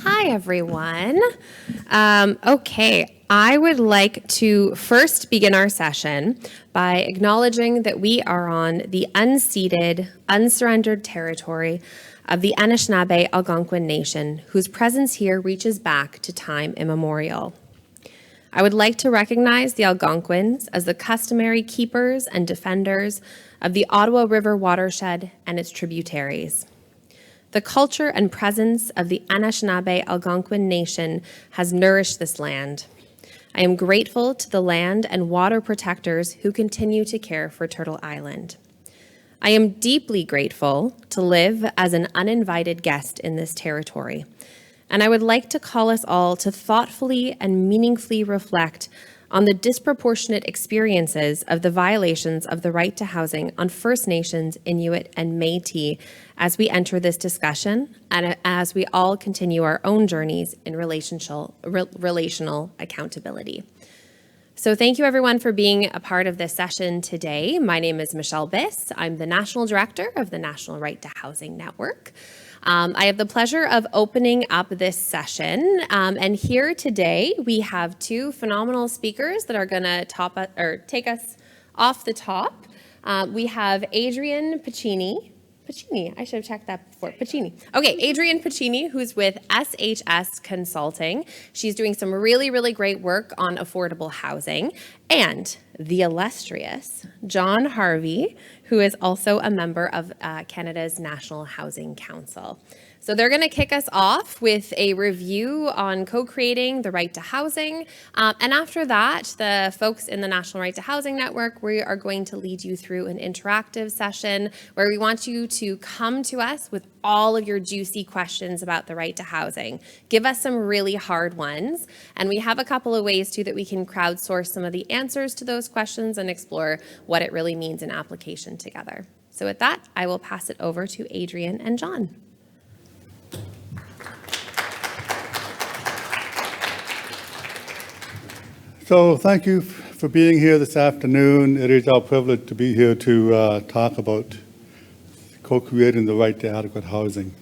Hi, everyone. Okay, I would like to first begin our session by acknowledging that we are on the unceded, unsurrendered territory of the Anishinaabe Algonquin Nation, whose presence here reaches back to time immemorial. I would like to recognize the Algonquins as the customary keepers and defenders of the Ottawa River watershed and its tributaries. The culture and presence of the Anishinaabe Algonquin Nation has nourished this land. I am grateful to the land and water protectors who continue to care for Turtle Island. I am deeply grateful to live as an uninvited guest in this territory, and I would like to call us all to thoughtfully and meaningfully reflect on the disproportionate experiences of the violations of the right to housing on First Nations, Inuit, and Métis as we enter this discussion and as we all continue our own journeys in relational accountability. So thank you everyone for being a part of this session today. My name is Michelle Biss. I'm the National Director of the National Right to Housing Network. I have the pleasure of opening up this session, and here today we have two phenomenal speakers that are going to take us off the top. We have Adrienne Piccini. I should have checked that before. Piccini. Okay, Adrienne Piccini, who's with SHS Consulting. She's doing some really, really great work on affordable housing. And the illustrious John Harvey, who is also a member of Canada's National Housing Council. So they're going to kick us off with a review on co-creating the right to housing. And after that, the folks in the National Right to Housing Network, we are going to lead you through an interactive session where we want you to come to us with all of your juicy questions about the right to housing. Give us some really hard ones. And we have a couple of ways too that we can crowdsource some of the answers to those questions and explore what it really means in application together. So with that, I will pass it over to Adrienne and John. So thank you for being here this afternoon. It is our privilege to be here to talk about co-creating the right to adequate housing.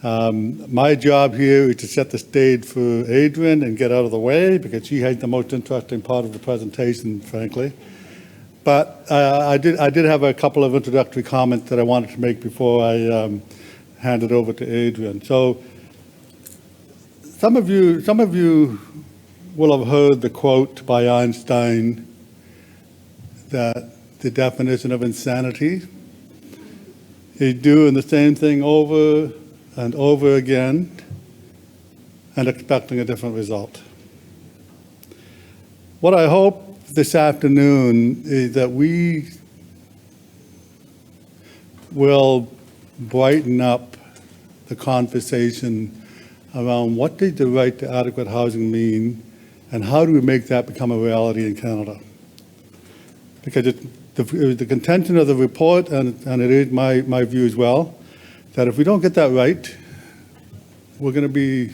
My job here is to set the stage for Adrienne and get out of the way because she has the most interesting part of the presentation, frankly. But I did have a couple of introductory comments that I wanted to make before I hand it over to Adrienne. So some of you will have heard the quote by Einstein that the definition of insanity is doing the same thing over and over again and expecting a different result. What I hope this afternoon is that we will brighten up the conversation around what does the right to adequate housing mean and how do we make that become a reality in Canada? Because it was the contention of the report, and it is my view as well, that if we don't get that right, there can be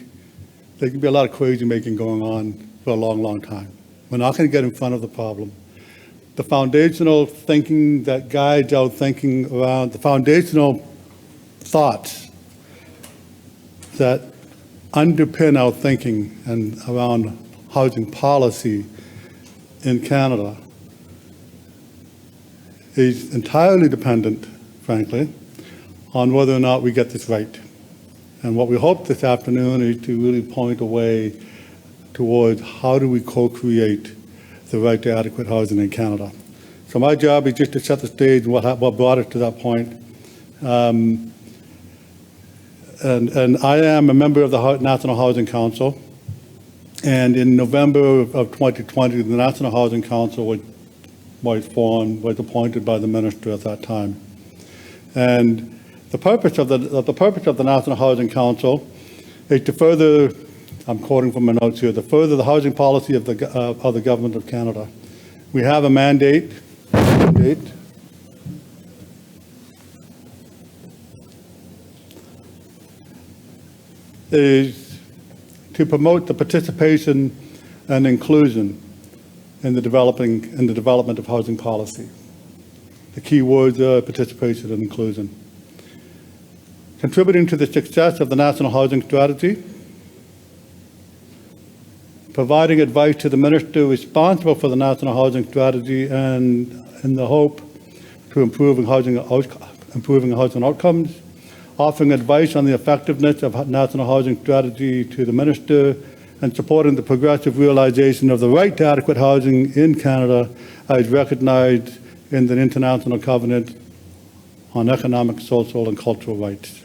a lot of crazy making going on for a long, long time. We're not going to get in front of the problem. The foundational thinking that guides our thinking around, the foundational thoughts that underpin our thinking and around housing policy in Canada is entirely dependent, frankly, on whether or not we get this right. And what we hope this afternoon is to really point a way towards how do we co-create the right to adequate housing in Canada. So my job is just to set the stage and what brought us to that point. And I am a member of the National Housing Council. And in November of 2020, the National Housing Council was appointed by the minister at that time. And the purpose of the National Housing Council is to further, I'm quoting from my notes here, to further the housing policy of the Government of Canada. We have a mandate is to promote the participation and inclusion in the development of housing policy. The key words are participation and inclusion. Contributing to the success of the National Housing Strategy providing advice to the minister responsible for the National Housing Strategy and in the hope to improving housing outcomes, offering advice on the effectiveness of National Housing Strategy to the minister, and supporting the progressive realization of the right to adequate housing in Canada as recognized in the International Covenant on Economic, Social and Cultural Rights.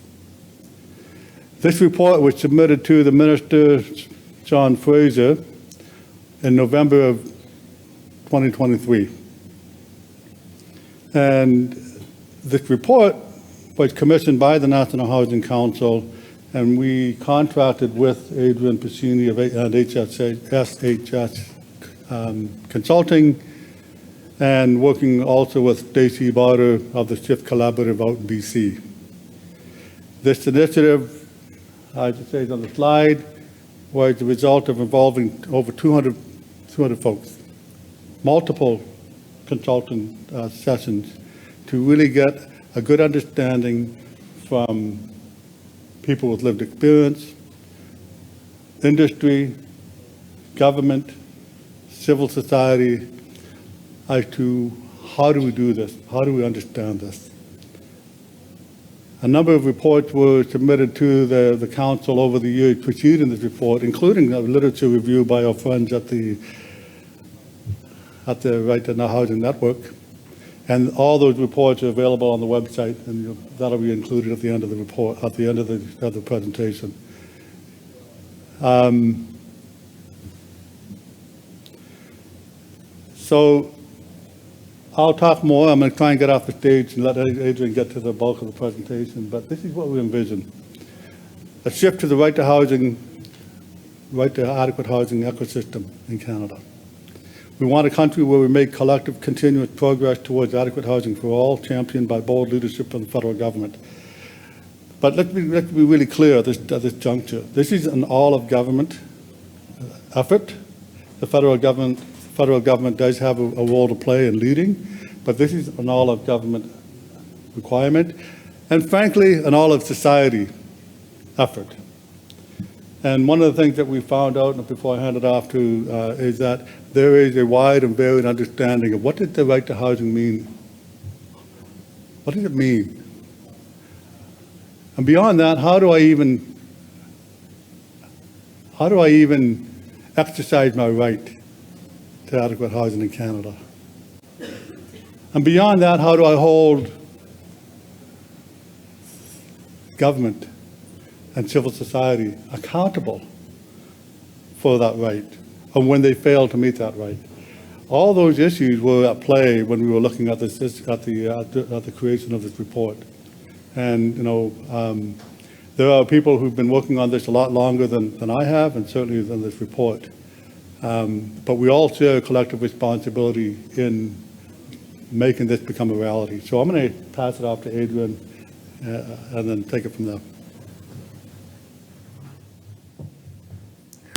This report was submitted to the Minister, John Fraser, in November of 2023. And this report was commissioned by the National Housing Council, and we contracted with Adrian Piscini and SHS Consulting, and working also with Stacey Barter of the Shift Collaborative out in BC. This initiative, as it says on the slide, was the result of involving over 200 folks, multiple consulting sessions to really get a good understanding from people with lived experience, industry, government, civil society, as to how do we do this, how do we understand this. A number of reports were submitted to the council over the years preceding this report, including a literature review by our friends at the Right to Housing Network. And all those reports are available on the website, and that'll be included at the end of the report, at the end of the presentation. So I'll talk more. I'm going to try and get off the stage and let Adrian get to the bulk of the presentation, but this is what we envision. A shift to the right to housing, right to adequate housing ecosystem in Canada. We want a country where we make collective continuous progress towards adequate housing for all, championed by bold leadership from the federal government. But let's be really clear at this juncture. This is an all-of-government effort. The federal government does have a role to play in leading, but this is an all-of-government requirement, and frankly, an all-of-society effort. And one of the things that we found out, and before I hand it off to, is that there is a wide and varied understanding of what does the right to housing mean? What does it mean? And beyond that, how do I even exercise my right to adequate housing in Canada? And beyond that, how do I hold government and civil society accountable for that right, and when they fail to meet that right? All those issues were at play when we were looking at this at the creation of this report. And there are people who've been working on this a lot longer than I have, and certainly than this report. But we all share a collective responsibility in making this become a reality. So I'm going to pass it off to Adrian and then take it from there.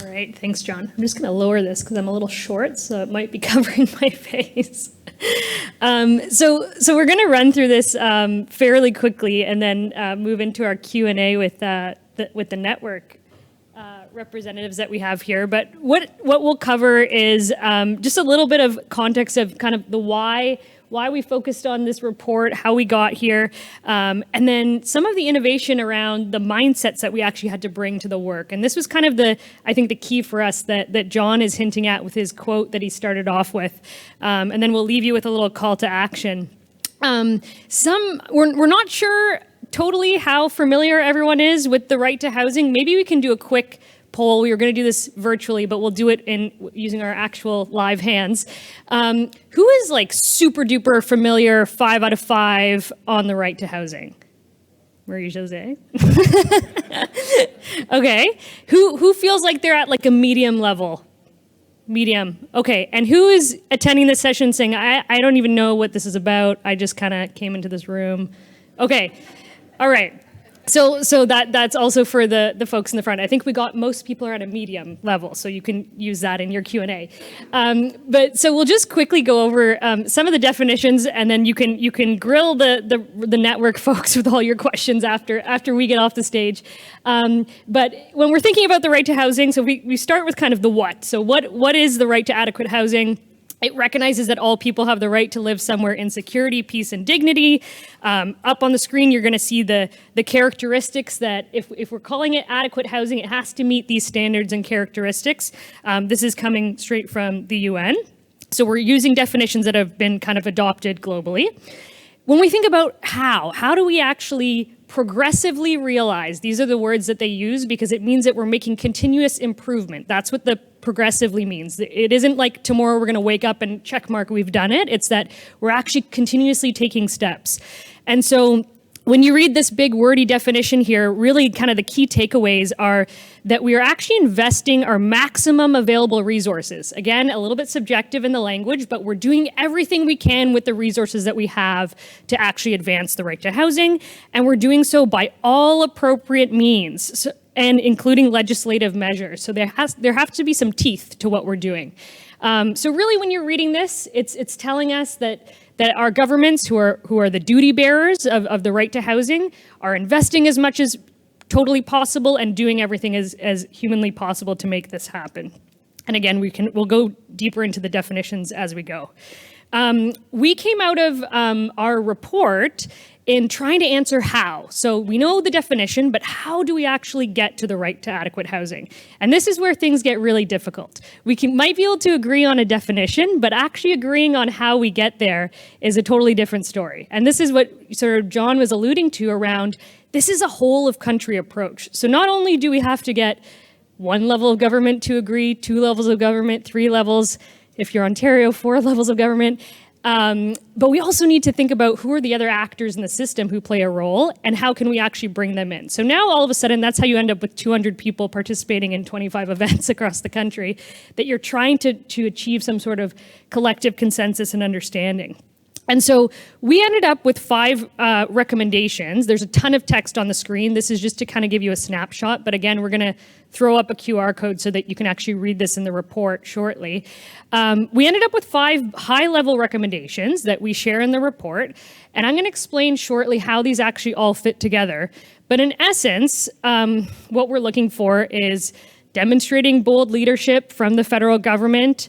All right, thanks, John. I'm just going to lower this because I'm a little short, so it might be covering my face. So we're going to run through this fairly quickly and then move into our Q&A with the network representatives that we have here. But what we'll cover is just a little bit of context of kind of the why we focused on this report, how we got here, and then some of the innovation around the mindsets that we actually had to bring to the work. And this was kind of I think the key for us that John is hinting at with his quote that he started off with. And then we'll leave you with a little call to action. We're not sure totally how familiar everyone is with the right to housing. Maybe we can do a quick poll. We were going to do this virtually, but we'll do it using our actual live hands. Who is like super duper familiar 5 out of 5 on the right to housing? Marie Jose. Okay. Who feels like they're at like a medium level? Medium. Okay. And who is attending this session saying, I don't even know what this is about. I just kind of came into this room. Okay. All right. So that's also for the folks in the front. I think we got most people are at a medium level, so you can use that in your Q&A. But so we'll just quickly go over some of the definitions, and then you can grill the network folks with all your questions after we get off the stage. But when we're thinking about the right to housing, so we start with kind of the what. So what is the right to adequate housing? It recognizes that all people have the right to live somewhere in security, peace, and dignity. Up on the screen, you're going to see the characteristics that if we're calling it adequate housing, it has to meet these standards and characteristics. This is coming straight from the UN. So we're using definitions that have been kind of adopted globally. When we think about how do we actually progressively realize, these are the words that they use because it means that we're making continuous improvement. That's what the progressively means. It isn't like tomorrow we're going to wake up and check mark we've done it. It's that we're actually continuously taking steps. And so when you read this big wordy definition here, really kind of the key takeaways are that we are actually investing our maximum available resources. Again, a little bit subjective in the language, but we're doing everything we can with the resources that we have to actually advance the right to housing. And we're doing so by all appropriate means, and including legislative measures. So there have to be some teeth to what we're doing. So really, when you're reading this, it's telling us that our governments, who are the duty bearers of the right to housing, are investing as much as totally possible and doing everything as humanly possible to make this happen. And again, we'll go deeper into the definitions as we go. We came out of our report in trying to answer how. So we know the definition, but how do we actually get to the right to adequate housing? And this is where things get really difficult. We might be able to agree on a definition, but actually agreeing on how we get there is a totally different story. And this is what sort of John was alluding to around, this is a whole of country approach. So not only do we have to get one level of government to agree, 2 levels of government, 3 levels, if you're Ontario, 4 levels of government, but we also need to think about who are the other actors in the system who play a role and how can we actually bring them in. So now all of a sudden, that's how you end up with 200 people participating in 25 events across the country, that you're trying to achieve some sort of collective consensus and understanding. And so we ended up with 5 recommendations. There's a ton of text on the screen. This is just to kind of give you a snapshot. But again, we're going to throw up a QR code so that you can actually read this in the report shortly. We ended up with 5 high-level recommendations that we share in the report. And I'm going to explain shortly how these actually all fit together. But in essence, what we're looking for is demonstrating bold leadership from the federal government,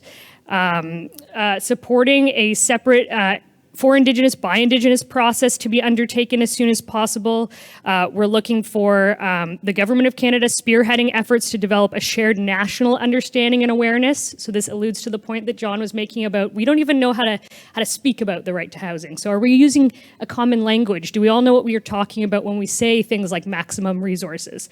supporting a separate for Indigenous, by Indigenous process to be undertaken as soon as possible. We're looking for the Government of Canada spearheading efforts to develop a shared national understanding and awareness. So this alludes to the point that John was making about we don't even know how to speak about the right to housing. So are we using a common language? Do we all know what we are talking about when we say things like maximum resources?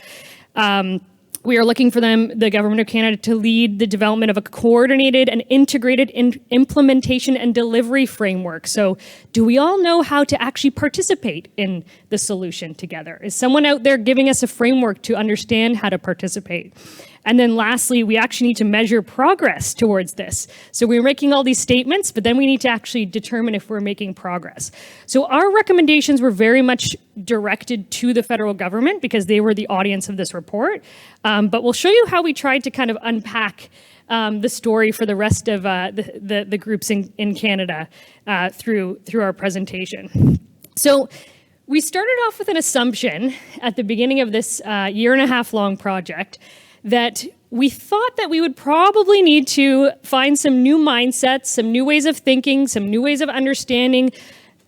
We are looking for the Government of Canada, to lead the development of a coordinated and integrated implementation and delivery framework. So do we all know how to actually participate in the solution together? Is someone out there giving us a framework to understand how to participate? And then lastly, we actually need to measure progress towards this. So we're making all these statements, but then we need to actually determine if we're making progress. So our recommendations were very much directed to the federal government because they were the audience of this report. But we'll show you how we tried to kind of unpack the story for the rest of the groups in Canada through our presentation. So we started off with an assumption at the beginning of this 1.5-year-long project that we thought that we would probably need to find some new mindsets, some new ways of thinking, some new ways of understanding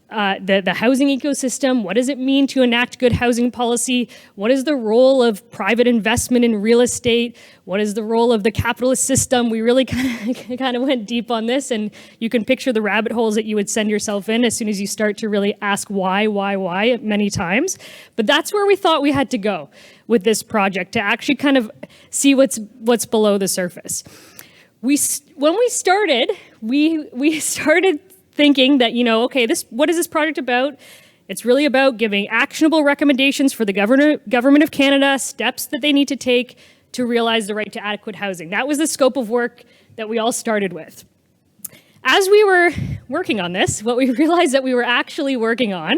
the housing ecosystem. What does it mean to enact good housing policy? What is the role of private investment in real estate? What is the role of the capitalist system? We really kind of went deep on this, and you can picture the rabbit holes that you would send yourself in as soon as you start to really ask why many times. But that's where we thought we had to go with this project, to actually kind of see what's below the surface. When we started, we started thinking that, okay, what is this project about? It's really about giving actionable recommendations for the Government of Canada, steps that they need to take to realize the right to adequate housing. That was the scope of work that we all started with. As we were working on this, what we realized that we were actually working on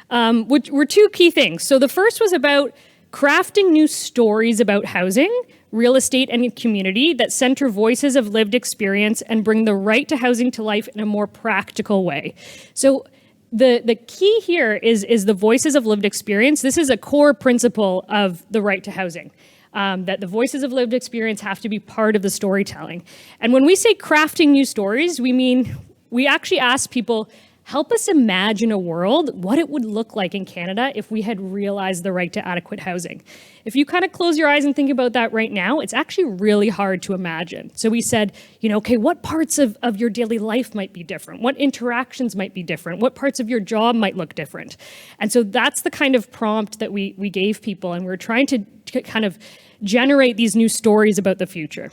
which were two key things. So the first was about crafting new stories about housing, real estate, and community that center voices of lived experience and bring the right to housing to life in a more practical way. So the key here is the voices of lived experience. This is a core principle of the right to housing, that the voices of lived experience have to be part of the storytelling. And when we say crafting new stories, we mean we actually ask people, help us imagine a world, what it would look like in Canada if we had realized the right to adequate housing. If you kind of close your eyes and think about that right now, it's actually really hard to imagine. So we said, okay, what parts of your daily life might be different? What interactions might be different? What parts of your job might look different? And so that's the kind of prompt that we gave people, and we're trying to kind of generate these new stories about the future.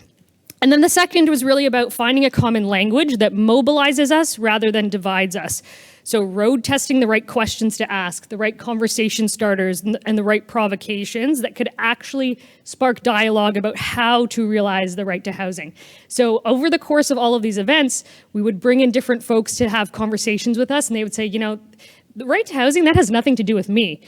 And then the second was really about finding a common language that mobilizes us rather than divides us. So road testing the right questions to ask, the right conversation starters, and the right provocations that could actually spark dialogue about how to realize the right to housing. So over the course of all of these events, we would bring in different folks to have conversations with us, and they would say, the right to housing, that has nothing to do with me.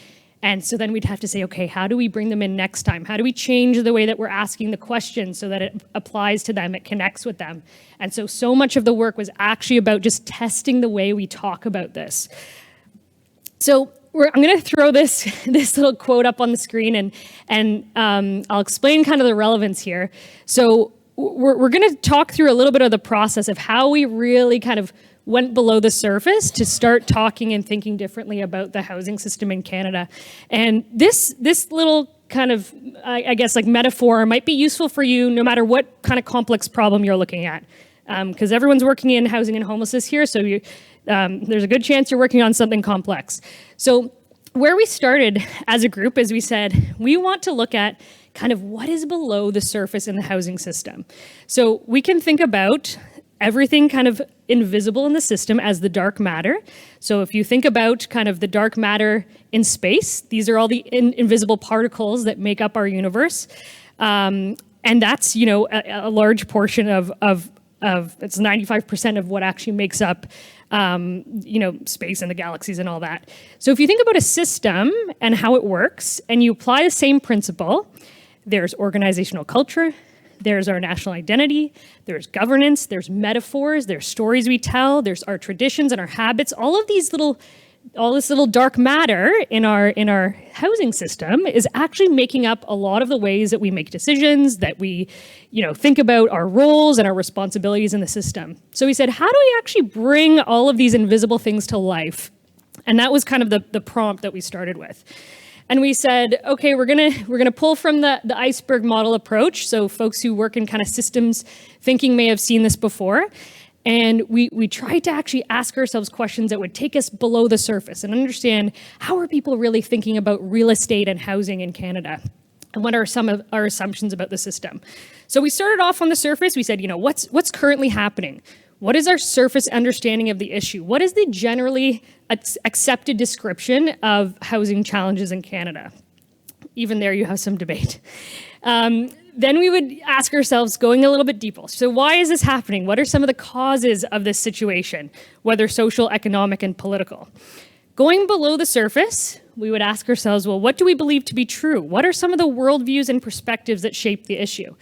And so then we'd have to say, okay, how do we bring them in next time? How do we change the way that we're asking the question so that it applies to them, it connects with them? And so much of the work was actually about just testing the way we talk about this. So I'm going to throw this little quote up on the screen, and I'll explain kind of the relevance here. So we're going to talk through a little bit of the process of how we really kind of went below the surface to start talking and thinking differently about the housing system in Canada. And this little kind of, I guess, like metaphor might be useful for you no matter what kind of complex problem you're looking at. Because everyone's working in housing and homelessness here, so there's a good chance you're working on something complex. So where we started as a group is we said, we want to look at kind of what is below the surface in the housing system. So we can think about everything kind of invisible in the system as the dark matter. So if you think about kind of the dark matter in space, these are all the invisible particles that make up our universe. And that's, a large portion of it's 95% of what actually makes up, space and the galaxies and all that. So if you think about a system and how it works, and you apply the same principle, there's organizational culture, there's our national identity, there's governance, there's metaphors, there's stories we tell, there's our traditions and our habits. All this little dark matter in our housing system is actually making up a lot of the ways that we make decisions, that we, think about our roles and our responsibilities in the system. So we said, how do we actually bring all of these invisible things to life? And that was kind of the prompt that we started with. And we said, okay, we're gonna pull from the iceberg model approach. So folks who work in kind of systems thinking may have seen this before. And we tried to actually ask ourselves questions that would take us below the surface and understand how are people really thinking about real estate and housing in Canada? And what are some of our assumptions about the system? So we started off on the surface. We said, what's currently happening? What is our surface understanding of the issue? What is the generally accepted description of housing challenges in Canada? Even there, you have some debate. Then we would ask ourselves, going a little bit deeper, so why is this happening? What are some of the causes of this situation, whether social, economic, and political? Going below the surface, we would ask ourselves, well, what do we believe to be true? What are some of the worldviews and perspectives that shape the issue?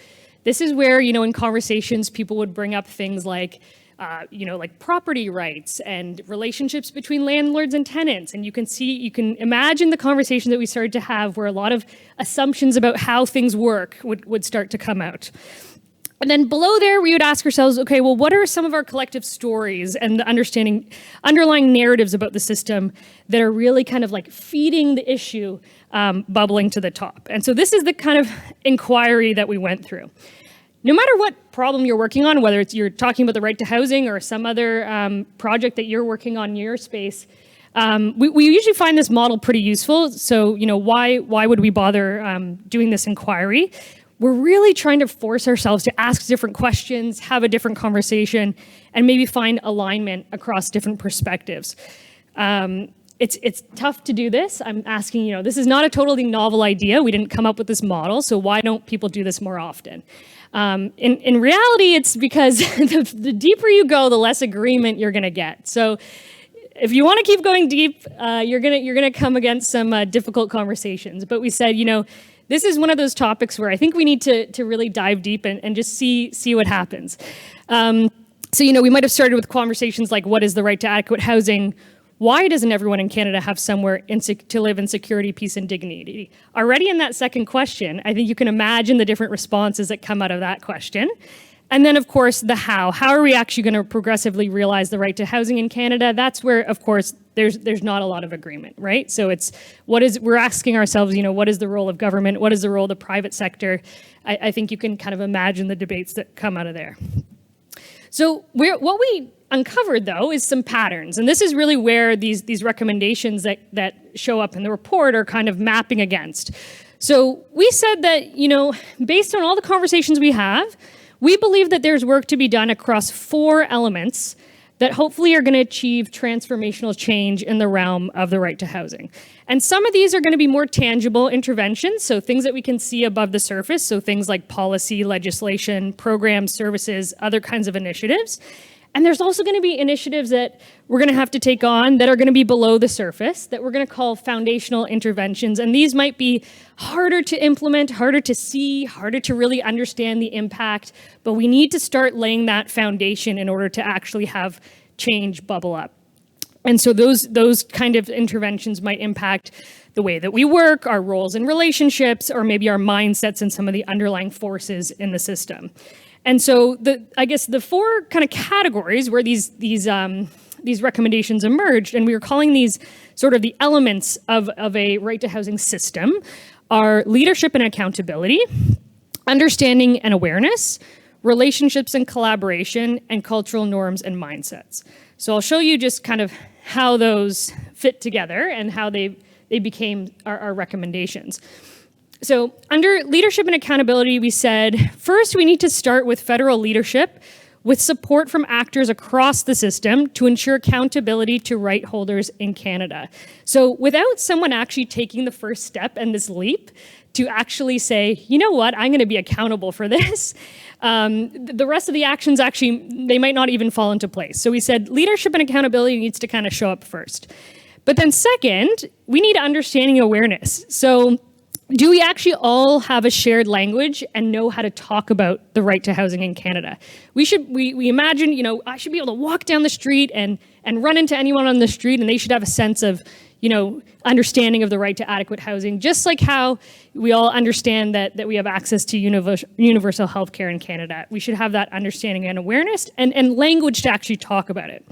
This is where, in conversations, people would bring up things like, like property rights and relationships between landlords and tenants. And you can imagine the conversation that we started to have where a lot of assumptions about how things work would start to come out. And then below there, we would ask ourselves, okay, well, what are some of our collective stories and the underlying narratives about the system that are really kind of like feeding the issue, bubbling to the top? And so this is the kind of inquiry that we went through. No matter what problem you're working on, whether you're talking about the right to housing or some other project that you're working on in your space, we usually find this model pretty useful. So, why would we bother doing this inquiry? We're really trying to force ourselves to ask different questions, have a different conversation, and maybe find alignment across different perspectives. It's tough to do this. I'm asking, this is not a totally novel idea. We didn't come up with this model, so why don't people do this more often? In reality, it's because the deeper you go, the less agreement you're going to get. So if you want to keep going deep, you're gonna come against some difficult conversations. But we said, this is one of those topics where I think we need to really dive deep and just see what happens. So we might have started with conversations like, what is the right to adequate housing? Why doesn't everyone in Canada have somewhere to live in security, peace, and dignity? Already in that second question, I think you can imagine the different responses that come out of that question. And then, of course, the how. How are we actually going to progressively realize the right to housing in Canada? That's where, of course, there's not a lot of agreement, right? So we're asking ourselves, what is the role of government? What is the role of the private sector? I think you can kind of imagine the debates that come out of there. So what we uncovered, though, is some patterns. And this is really where these recommendations that show up in the report are kind of mapping against. So we said that, based on all the conversations we have, we believe that there's work to be done across 4 elements that hopefully are going to achieve transformational change in the realm of the right to housing. And some of these are going to be more tangible interventions, so things that we can see above the surface, so things like policy, legislation, programs, services, other kinds of initiatives. And there's also going to be initiatives that we're going to have to take on that are going to be below the surface, that we're going to call foundational interventions. And these might be harder to implement, harder to see, harder to really understand the impact. But we need to start laying that foundation in order to actually have change bubble up. And so those kind of interventions might impact the way that we work, our roles in relationships, or maybe our mindsets and some of the underlying forces in the system. And so I guess the 4 kind of categories where these recommendations emerged, and we were calling these sort of the elements of a right to housing system, are leadership and accountability, understanding and awareness, relationships and collaboration, and cultural norms and mindsets. So I'll show you just kind of how those fit together and how they became our recommendations. So under leadership and accountability, we said, first, we need to start with federal leadership with support from actors across the system to ensure accountability to right holders in Canada. So without someone actually taking the first step and this leap to actually say, you know what, I'm going to be accountable for this, the rest of the actions actually, they might not even fall into place. So we said leadership and accountability needs to kind of show up first. But then second, we need understanding and awareness. So do we actually all have a shared language and know how to talk about the right to housing in Canada? We imagine, I should be able to walk down the street and run into anyone on the street, and they should have a sense of, understanding of the right to adequate housing, just like how we all understand that we have access to universal health care in Canada. We should have that understanding and awareness and language to actually talk about it.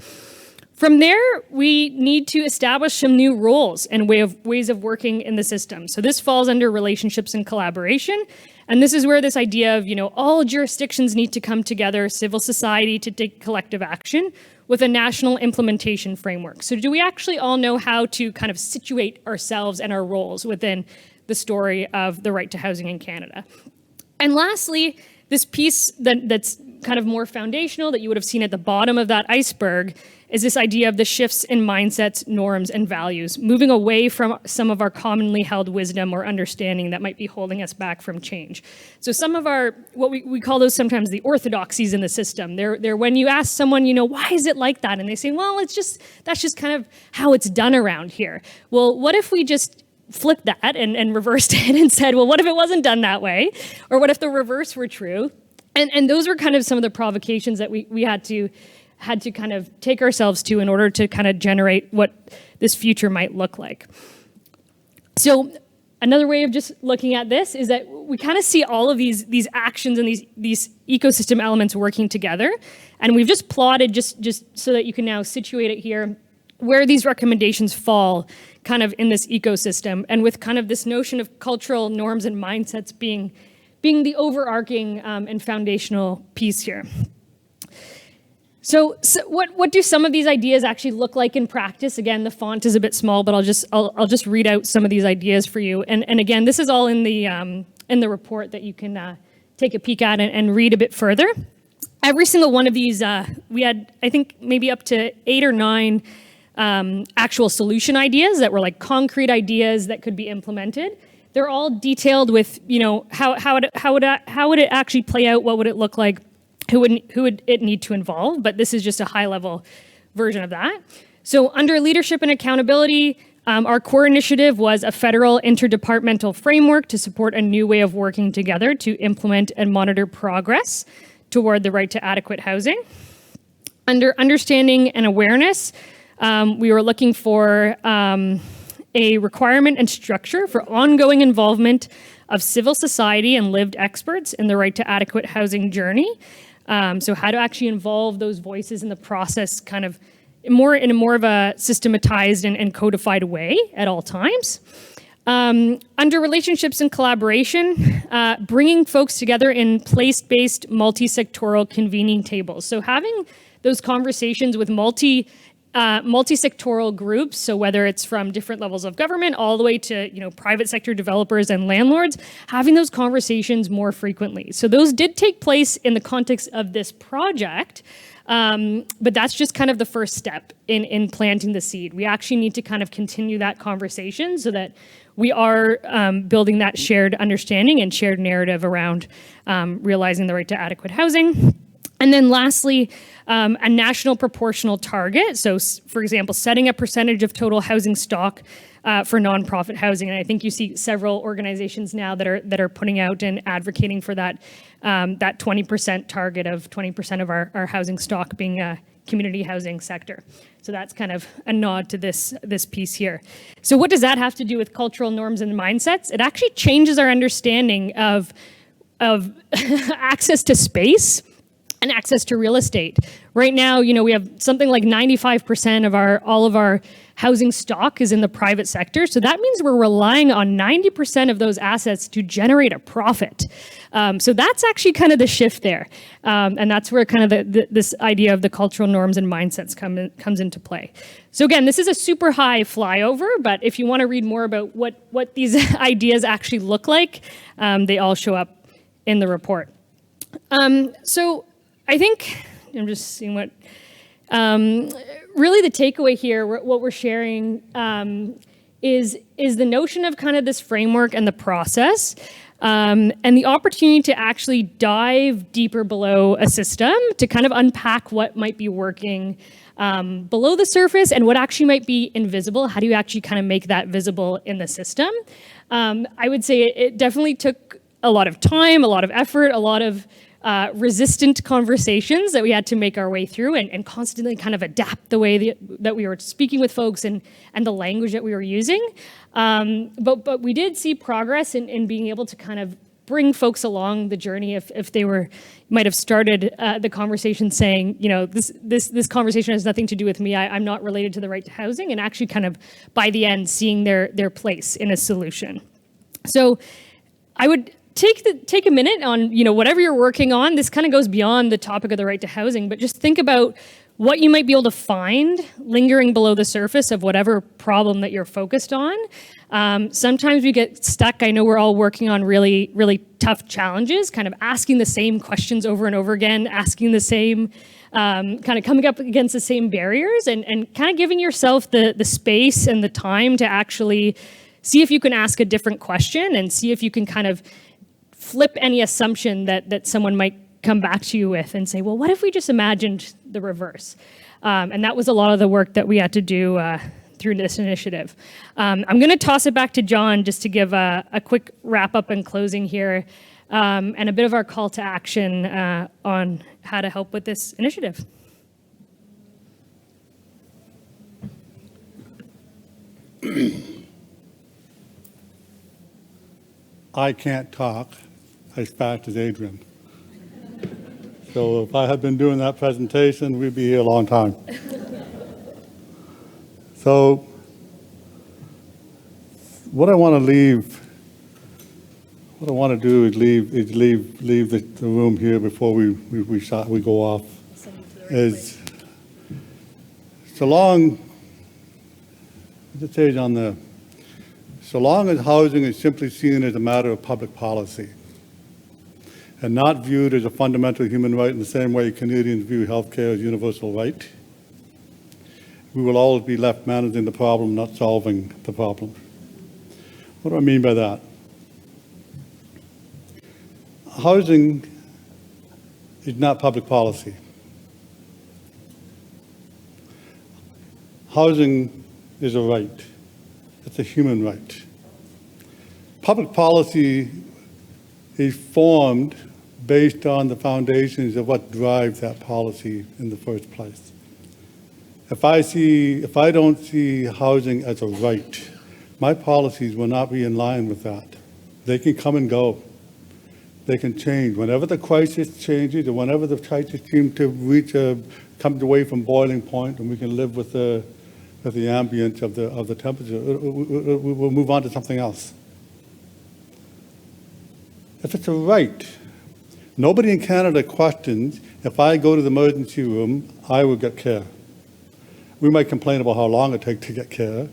From there, we need to establish some new roles and ways of working in the system. So this falls under relationships and collaboration. And this is where this idea of, all jurisdictions need to come together, civil society to take collective action with a national implementation framework. So do we actually all know how to kind of situate ourselves and our roles within the story of the right to housing in Canada? And lastly, this piece that's kind of more foundational that you would have seen at the bottom of that iceberg is this idea of the shifts in mindsets, norms, and values, moving away from some of our commonly held wisdom or understanding that might be holding us back from change. So some of our, what we call those sometimes the orthodoxies in the system, they're when you ask someone, why is it like that? And they say, well, that's just kind of how it's done around here. Well, what if we just flipped that and reversed it and said, well, what if it wasn't done that way? Or what if the reverse were true? And those were kind of some of the provocations that we had to kind of take ourselves to in order to kind of generate what this future might look like. So another way of just looking at this is that we kind of see all of these actions and these ecosystem elements working together. And we've just plotted just so that you can now situate it here, where these recommendations fall kind of in this ecosystem, and with kind of this notion of cultural norms and mindsets being the overarching and foundational piece here. So what do some of these ideas actually look like in practice? Again, the font is a bit small, but I'll just read out some of these ideas for you. And again, this is all in the report that you can take a peek at and read a bit further. Every single one of these, we had, I think, maybe up to 8 or 9 actual solution ideas that were like concrete ideas that could be implemented. They're all detailed with, how would it actually play out? What would it look like? Who would it need to involve? But this is just a high-level version of that. So under leadership and accountability, our core initiative was a federal interdepartmental framework to support a new way of working together to implement and monitor progress toward the right to adequate housing. Under understanding and awareness, we were looking for a requirement and structure for ongoing involvement of civil society and lived experts in the right to adequate housing journey. So how to actually involve those voices in the process kind of in a more of a systematized and codified way at all times. Under relationships and collaboration, bringing folks together in place-based multi-sectoral convening tables. So having those conversations with multi-sectoral groups, so whether it's from different levels of government all the way to private sector developers and landlords, having those conversations more frequently. So those did take place in the context of this project, but that's just kind of the first step in planting the seed. We actually need to kind of continue that conversation so that we are building that shared understanding and shared narrative around realizing the right to adequate housing. And then lastly, a national proportional target. So for example, setting a percentage of total housing stock for nonprofit housing. And I think you see several organizations now that are putting out and advocating for that 20% target of 20% of our housing stock being a community housing sector. So that's kind of a nod to this piece here. So what does that have to do with cultural norms and mindsets? It actually changes our understanding of access to space and access to real estate. Right now, we have something like 95% of all of our housing stock is in the private sector. So that means we're relying on 90% of those assets to generate a profit. So that's actually kind of the shift there. And that's where kind of this idea of the cultural norms and mindsets comes into play. So again, this is a super high flyover, but if you want to read more about what these ideas actually look like, they all show up in the report. So I think, I'm just seeing what, really the takeaway here, what we're sharing is the notion of kind of this framework and the process, and the opportunity to actually dive deeper below a system to kind of unpack what might be working below the surface and what actually might be invisible. How do you actually kind of make that visible in the system? I would say it definitely took a lot of time, a lot of effort, a lot of resistant conversations that we had to make our way through and constantly kind of adapt the way that we were speaking with folks and the language that we were using. But we did see progress in being able to kind of bring folks along the journey if they might have started the conversation saying, this conversation has nothing to do with me. I'm not related to the right to housing, and actually kind of by the end seeing their place in a solution. So I would take a minute on, whatever you're working on. This kind of goes beyond the topic of the right to housing, but just think about what you might be able to find lingering below the surface of whatever problem that you're focused on. Sometimes we get stuck. I know we're all working on really, really tough challenges, kind of asking the same questions over and over again, asking the same, kind of coming up against the same barriers and kind of giving yourself the space and the time to actually see if you can ask a different question and see if you can kind of flip any assumption that someone might come back to you with and say, well, what if we just imagined the reverse? And that was a lot of the work that we had to do through this initiative. I'm going to toss it back to John just to give a quick wrap up and closing here, and a bit of our call to action on how to help with this initiative. I can't talk as fast as Adrian. So if I had been doing that presentation, we'd be here a long time. So what I want to do is leave the room here before we go off. Is so long as housing is simply seen as a matter of public policy and not viewed as a fundamental human right in the same way Canadians view healthcare as a universal right, we will always be left managing the problem, not solving the problem. What do I mean by that? Housing is not public policy. housing is a right. It's a human right. Public policy is formed based on the foundations of what drives that policy in the first place. If I don't see housing as a right, my policies will not be in line with that. They can come and go. They can change. Whenever the crisis changes, or whenever the crisis seems to come away from boiling point, and we can live with the ambience of the temperature, we'll move on to something else. If it's a right, nobody in Canada questions if I go to the emergency room, I will get care. We might complain about how long it takes to get care.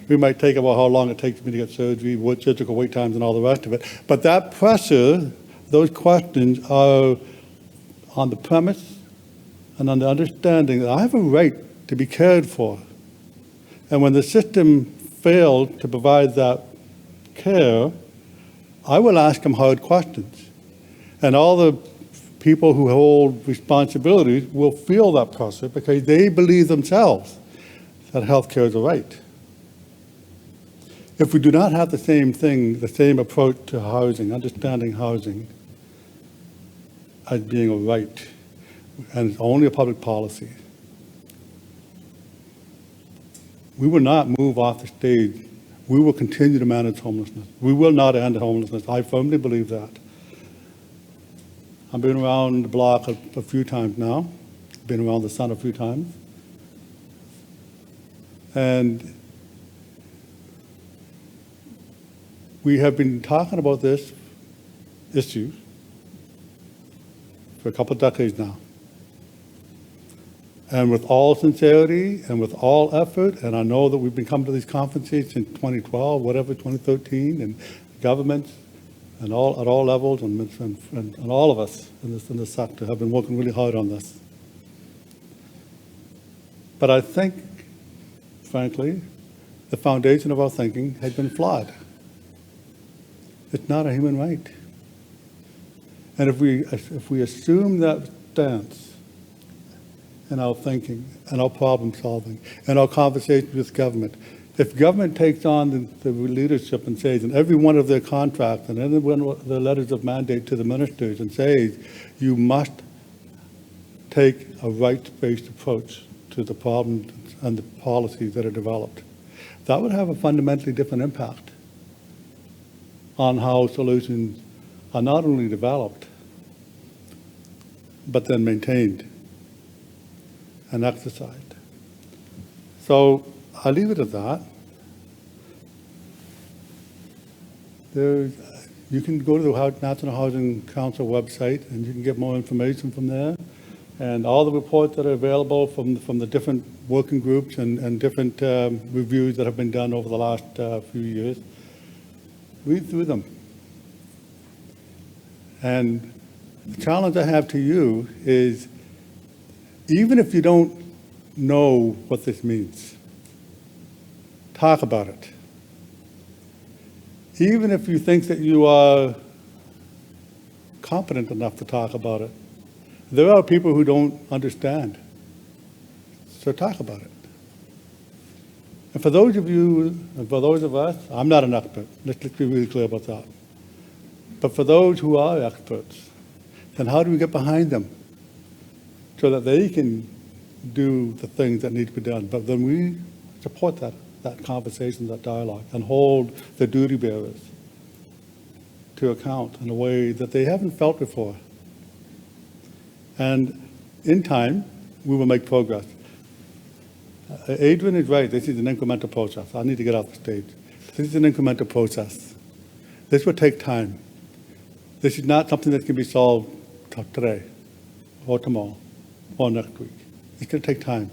We might take about how long it takes me to get surgery, surgical wait times, and all the rest of it. But that pressure, those questions are on the premise and on the understanding that I have a right to be cared for. And when the system failed to provide that care, I will ask them hard questions. And all the people who hold responsibilities will feel that pressure because they believe themselves that health care is a right. If we do not have the same thing, the same approach to housing, understanding housing as being a right, and it's only a public policy, we will not move off the stage. We will continue to manage homelessness. We will not end homelessness. I firmly believe that. I've been around the block a few times now. Been around the sun a few times. And we have been talking about this issue for a couple of decades now. And with all sincerity and with all effort, and I know that we've been coming to these conferences in 2012, whatever, 2013, and governments and at all levels, and all of us in this sector have been working really hard on this. But I think, frankly, the foundation of our thinking has been flawed. It's not a human right. And if we assume that stance in our thinking and our problem solving and our conversations with government, if government takes on the leadership and says in every one of their contracts and every one of the letters of mandate to the ministers and says you must take a rights-based approach to the problems and the policies that are developed, that would have a fundamentally different impact on how solutions are not only developed, but then maintained and exercised. So I'll leave it at that. You can go to the National Housing Council website and you can get more information from there. And all the reports that are available from the different working groups and different reviews that have been done over the last few years, read through them. And the challenge I have to you is, even if you don't know what this means, talk about it. Even if you think that you are competent enough to talk about it, there are people who don't understand. So talk about it. And for those of you, and for those of us, I'm not an expert. Let's be really clear about that. But for those who are experts, then how do we get behind them so that they can do the things that need to be done? But then we support that conversation, that dialogue, and hold the duty bearers to account in a way that they haven't felt before. And in time, we will make progress. Adrian is right. This is an incremental process. I need to get off the stage. This is an incremental process. This will take time. This is not something that can be solved today or tomorrow or next week. It's going to take time.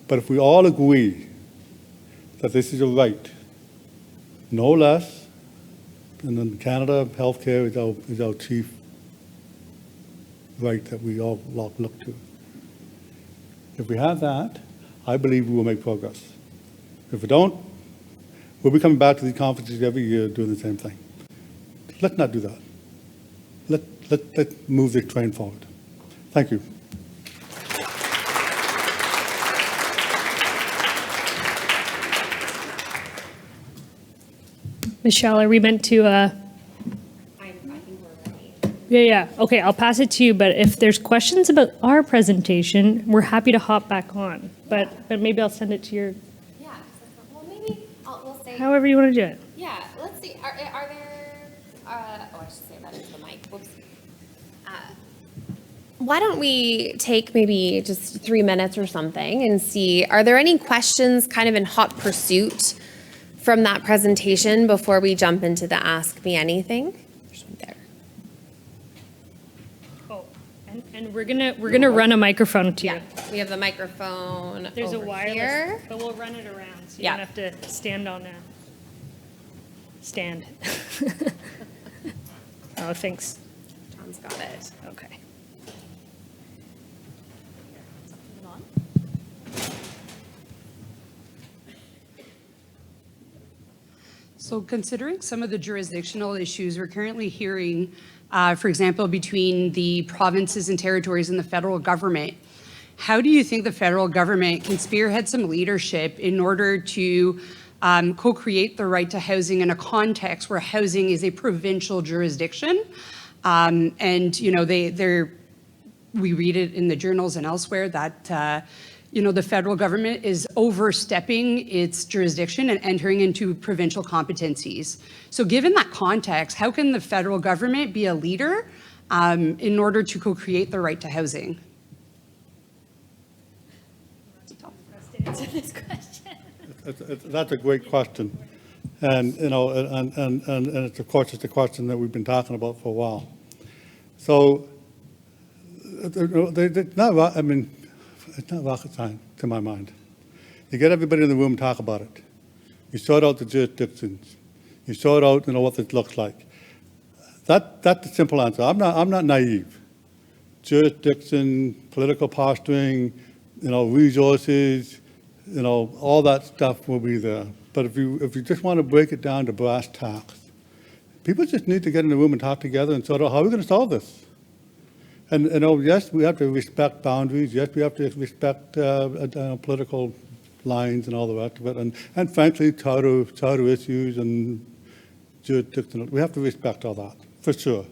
But if we all agree that this is a right, no less, and in Canada, healthcare is our chief right that we all look to. If we have that, I believe we will make progress. If we don't, we'll be coming back to these conferences every year doing the same thing. Let's not do that. Let's move the train forward. Thank you. Michelle, are we meant to, I think we're ready. yeah. Okay, I'll pass it to you, but if there's questions about our presentation, we're happy to hop back on. But maybe I'll send it to your, Yeah, well, maybe we'll say, however you want to do it. yeah, let's see, are there, I should say that into the mic, whoops. Why don't we take maybe just 3 minutes or something and see, are there any questions kind of in hot pursuit from that presentation before we jump into the Ask Me Anything? There's one there. Oh, and we're gonna run a microphone to you. Yeah, we have the microphone There's a over wireless, here. but we'll run it around, so you Yeah. don't have to stand on a stand. Oh, thanks. John's got it. Okay. So considering some of the jurisdictional issues we're currently hearing, for example, between the provinces and territories and the federal government, how do you think the federal government can spearhead some leadership in order to co-create the right to housing in a context where housing is a provincial jurisdiction? And, you know, we read it in the journals and elsewhere that you know, the federal government is overstepping its jurisdiction and entering into provincial competencies. So given that context, how can the federal government be a leader in order to co-create the right to housing? That's a great question. And, you know, and it's, of course, it's a question that we've been talking about for a while. So, I mean, it's not rocket science to my mind. You get everybody in the room, talk about it. You sort out the jurisdictions. You sort out, you know, what this looks like. That's the simple answer. I'm not naive. Jurisdiction, political posturing, you know, resources, you know, all that stuff will be there. But if you just want to break it down to brass tacks, people just need to get in the room and talk together and sort out how are we going to solve this. And, you know, yes, we have to respect boundaries. Yes, we have to respect political lines and all the rest of it. And frankly, charter issues and jurisdictional, we have to respect all that, for sure.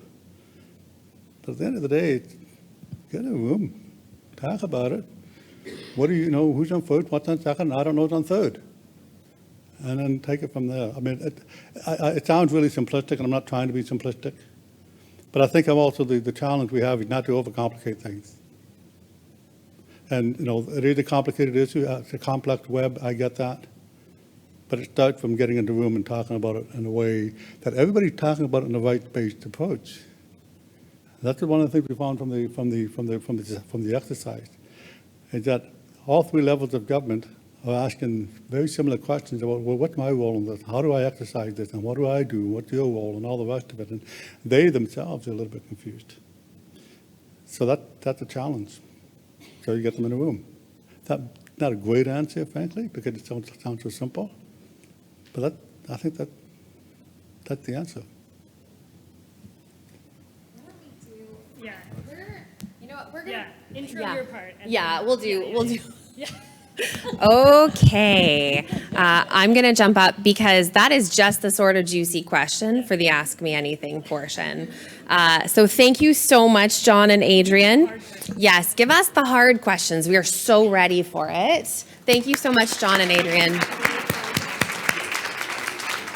But at the end of the day, get in a room, talk about it. What do you know, who's on first, what's on second? I don't know who's on third. And then take it from there. I mean, it sounds really simplistic, and I'm not trying to be simplistic. But I think I'm also the challenge we have is not to overcomplicate things. And, you know, it is a complicated issue. It's a complex web. I get that. But it starts from getting in the room and talking about it in a way that everybody's talking about it in a right-based approach. That's one of the things we found from the exercise, is that all three levels of government are asking very similar questions about, well, what's my role in this? How do I exercise this? And what do I do? What's your role? And all the rest of it. And they themselves are a little bit confused. So that's a challenge. So you get them in a room. That's not a great answer, frankly, because it sounds so simple. But I think that's the answer. Yeah. You know what, we're gonna. Yeah. Intro Yeah. your part. and Yeah, then- we'll do. Yeah. Okay, I'm going to jump up because that is just the sort of juicy question for the Ask Me Anything portion. So thank you so much, John and Adrian. Yes, give us the hard questions. We are so ready for it. Thank you so much, John and Adrian.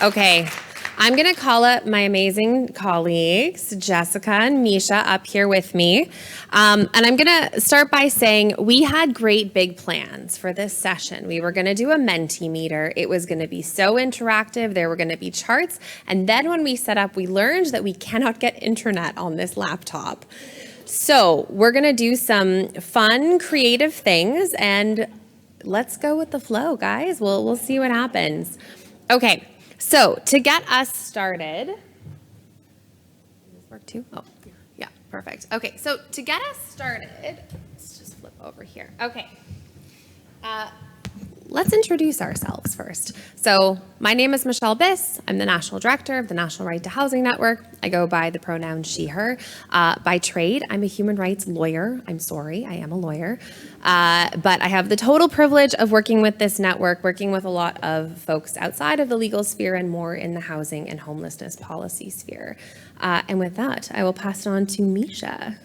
Okay, I'm going to call up my amazing colleagues, Jessica and Misha, up here with me. And I'm going to start by saying we had great big plans for this session. We were going to do a Mentimeter. It was going to be so interactive. There were going to be charts. And then when we set up, we learned that we cannot get internet on this laptop. So we're going to do some fun, creative things. And let's go with the flow, guys. We'll see what happens. Okay. So to get us started, does this work too? Oh, yeah, perfect. Okay, so to get us started, let's just flip over here. Okay, let's introduce ourselves first. So my name is Michelle Biss. I'm the National Director of the National Right to Housing Network. I go by the pronoun she, her. By trade, I'm a human rights lawyer. I'm sorry, I am a lawyer. But I have the total privilege of working with this network, working with a lot of folks outside of the legal sphere and more in the housing and homelessness policy sphere. And with that, I will pass it on to Misha.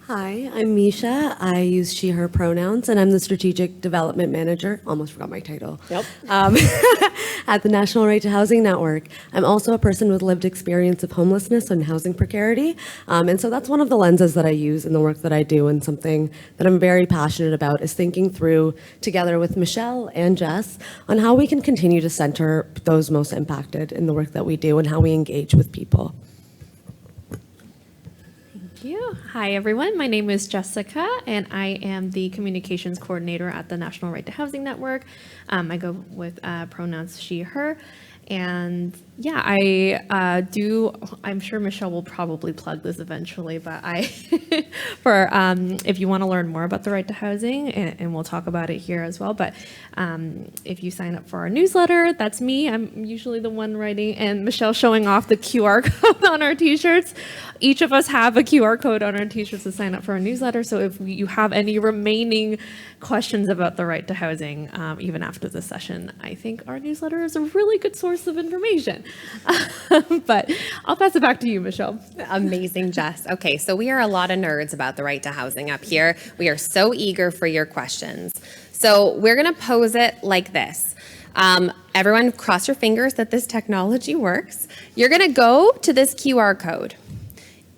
Hi, I'm Misha. I use she, her pronouns, and I'm the Strategic Development Manager, almost forgot my title, at the National Right to Housing Network. I'm also a person with lived experience of homelessness and housing precarity, and so that's one of the lenses that I use in the work that I do, and something that I'm very passionate about is thinking through, together with Michelle and Jess, on how we can continue to center those most impacted in the work that we do and how we engage with people. You. Hi, everyone. My name is Jessica, and I am the Communications Coordinator at the National Right to Housing Network. I go with pronouns she, her. And yeah, I'm sure Michelle will probably plug this eventually, but if you want to learn more about the right to housing, and we'll talk about it here as well, but if you sign up for our newsletter, that's me. I'm usually the one writing, and Michelle showing off the QR code on our t-shirts. Each of us have a QR code on our t-shirts to sign up for our newsletter, so if you have any remaining questions about the right to housing, even after this session, I think our newsletter is a really good source of information. But I'll pass it back to you, Michelle. Amazing, Jess. Okay, so we are a lot of nerds about the right to housing up here. We are so eager for your questions. So we're going to pose it like this. Everyone cross your fingers that this technology works. You're going to go to this QR code.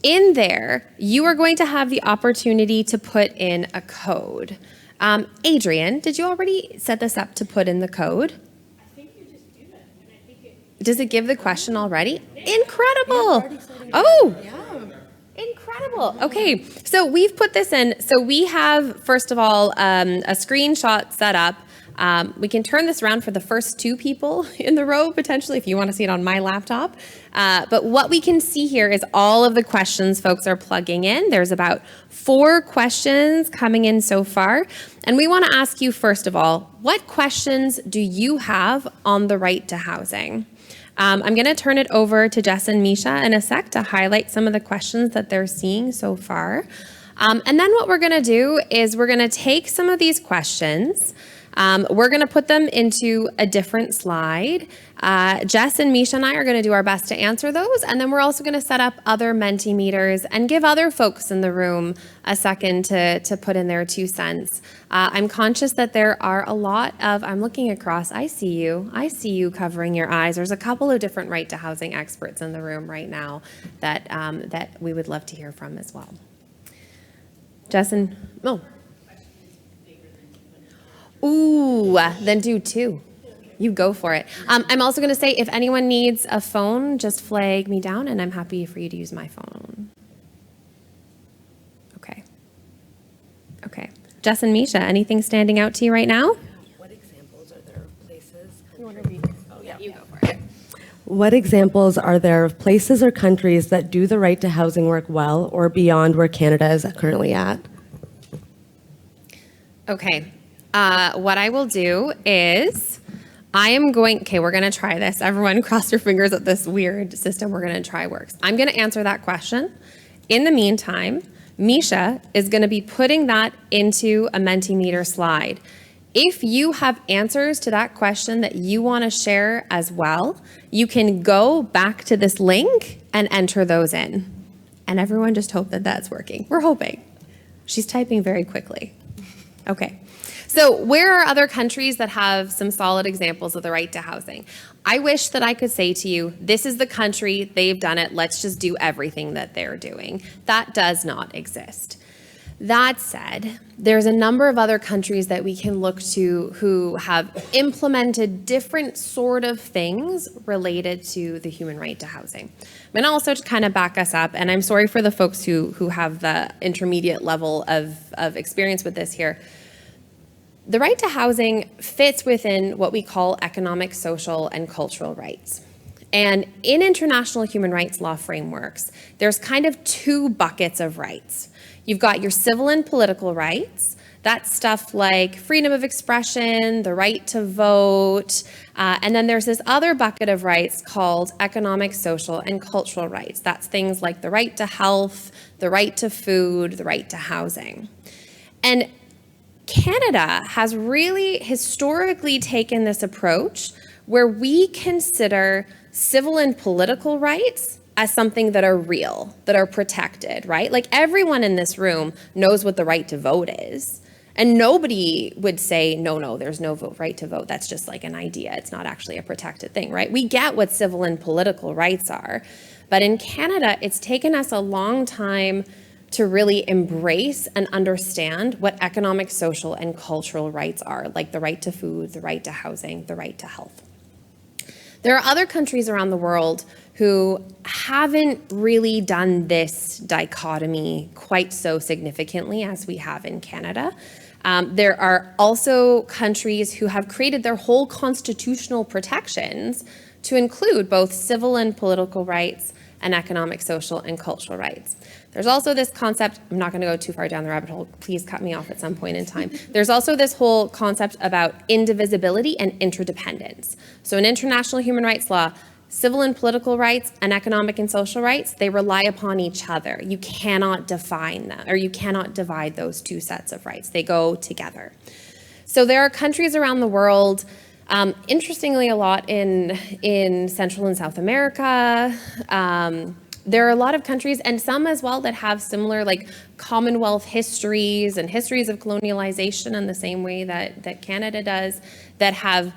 In there, you are going to have the opportunity to put in a code. Adrian, did you already set this up to put in the code? I think you just do that, and I think it... Does it give the question already? Incredible. Oh, incredible. Okay, so we've put this in. So we have, first of all, a screenshot set up. We can turn this around for the first two people in the row, potentially, if you want to see it on my laptop. But what we can see here is all of the questions folks are plugging in. There's about 4 questions coming in so far. And we want to ask you, first of all, what questions do you have on the right to housing? I'm going to turn it over to Jess and Misha in a sec to highlight some of the questions that they're seeing so far. And then what we're going to do is we're going to take some of these questions. We're going to put them into a different slide. Jess and Misha and I are going to do our best to answer those. And then we're also going to set up other Mentimeters and give other folks in the room a second to put in their 2 cents. I'm conscious that there are a lot of, I'm looking across, I see you covering your eyes. There's a couple of different right to housing experts in the room right now that we would love to hear from as well. Jess and, Ooh, then do 2. You go for it. I'm also going to say if anyone needs a phone, just flag me down and I'm happy for you to use my phone. Okay. Jess and Misha, anything standing out to you right now? What examples are there of places? You want to read it? Oh, yeah, you go for it. What examples are there of places or countries that do the right to housing work well or beyond where Canada is currently at? Okay. What I will do is we're going to try this. Everyone cross your fingers that this weird system we're going to try works. I'm going to answer that question. In the meantime, Misha is going to be putting that into a Mentimeter slide. If you have answers to that question that you want to share as well, you can go back to this link and enter those in. And everyone just hope that that's working. We're hoping. She's typing very quickly. Okay. So where are other countries that have some solid examples of the right to housing? I wish that I could say to you, this is the country, they've done it, let's just do everything that they're doing. That does not exist. That said, there's a number of other countries that we can look to who have implemented different sort of things related to the human right to housing. And also to kind of back us up, and I'm sorry for the folks who have the intermediate level of experience with this here. The right to housing fits within what we call economic, social, and cultural rights. And in international human rights law frameworks, there's kind of 2 buckets of rights. You've got your civil and political rights That's stuff like freedom of expression, the right to vote, and then there's this other bucket of rights called economic, social, and cultural rights. That's things like the right to health, the right to food, the right to housing. And Canada has really historically taken this approach where we consider civil and political rights as something that are real, that are protected, right? Like everyone in this room knows what the right to vote is. And nobody would say, no, there's no right to vote. That's just like an idea. It's not actually a protected thing, right? We get what civil and political rights are. But in Canada, it's taken us a long time to really embrace and understand what economic, social, and cultural rights are, like the right to food, the right to housing, the right to health. There are other countries around the world who haven't really done this dichotomy quite so significantly as we have in Canada. There are also countries who have created their whole constitutional protections to include both civil and political rights and economic, social, and cultural rights. There's also this concept, I'm not going to go too far down the rabbit hole, please cut me off at some point in time. There's also this whole concept about indivisibility and interdependence. So in international human rights law, civil and political rights and economic and social rights, they rely upon each other. You cannot define them, or you cannot divide those two sets of rights. They go together. So there are countries around the world, interestingly a lot in Central and South America. There are a lot of countries, and some as well, that have similar like Commonwealth histories and histories of colonialization in the same way that Canada does, that have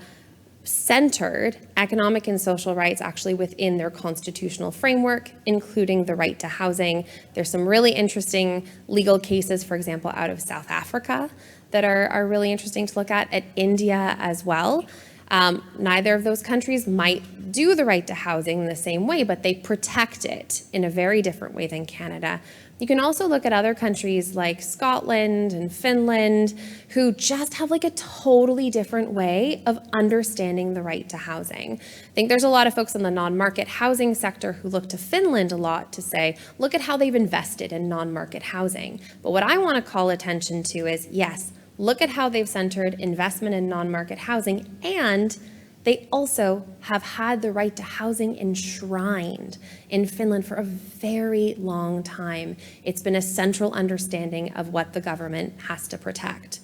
centered economic and social rights actually within their constitutional framework, including the right to housing. There's some really interesting legal cases, for example, out of South Africa that are really interesting to look at India as well. Neither of those countries might do the right to housing in the same way, but they protect it in a very different way than Canada. You can also look at other countries like Scotland and Finland who just have like a totally different way of understanding the right to housing. I think there's a lot of folks in the non-market housing sector who look to Finland a lot to say, look at how they've invested in non-market housing. But what I want to call attention to is, yes, look at how they've centered investment in non-market housing, and they also have had the right to housing enshrined in Finland for a very long time. It's been a central understanding of what the government has to protect.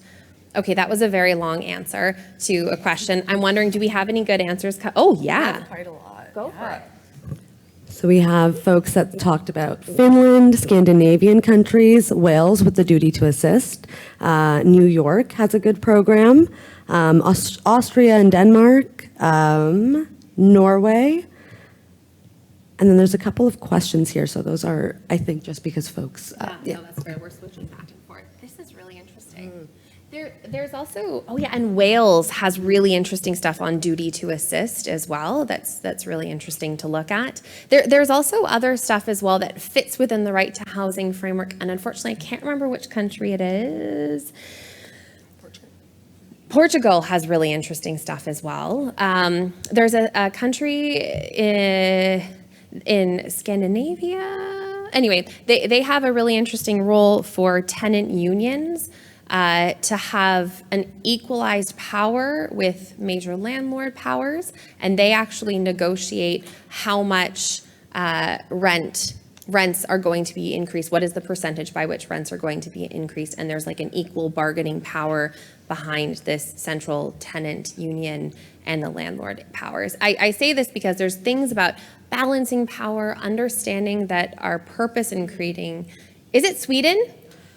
Okay, that was a very long answer to a question. I'm wondering, do we have any good answers? Oh, yeah. Quite a lot. Go for it. So we have folks that talked about Finland, Scandinavian countries, Wales with the duty to assist. New York has a good program. Austria and Denmark, Norway. And then there's a couple of questions here. So those are, I think, just because folks. No, that's fair. We're switching back and forth. This is really interesting. There's also, and Wales has really interesting stuff on duty to assist as well. That's really interesting to look at. There's also other stuff as well that fits within the right to housing framework, and unfortunately, I can't remember which country it is. Portugal has really interesting stuff as well. There's a country in Scandinavia. Anyway, they have a really interesting role for tenant unions to have an equalized power with major landlord powers, and they actually negotiate how much rents are going to be increased. What is the percentage by which rents are going to be increased? And there's like an equal bargaining power behind this central tenant union and the landlord powers. I say this because there's things about balancing power, understanding that our purpose in creating, is it Sweden?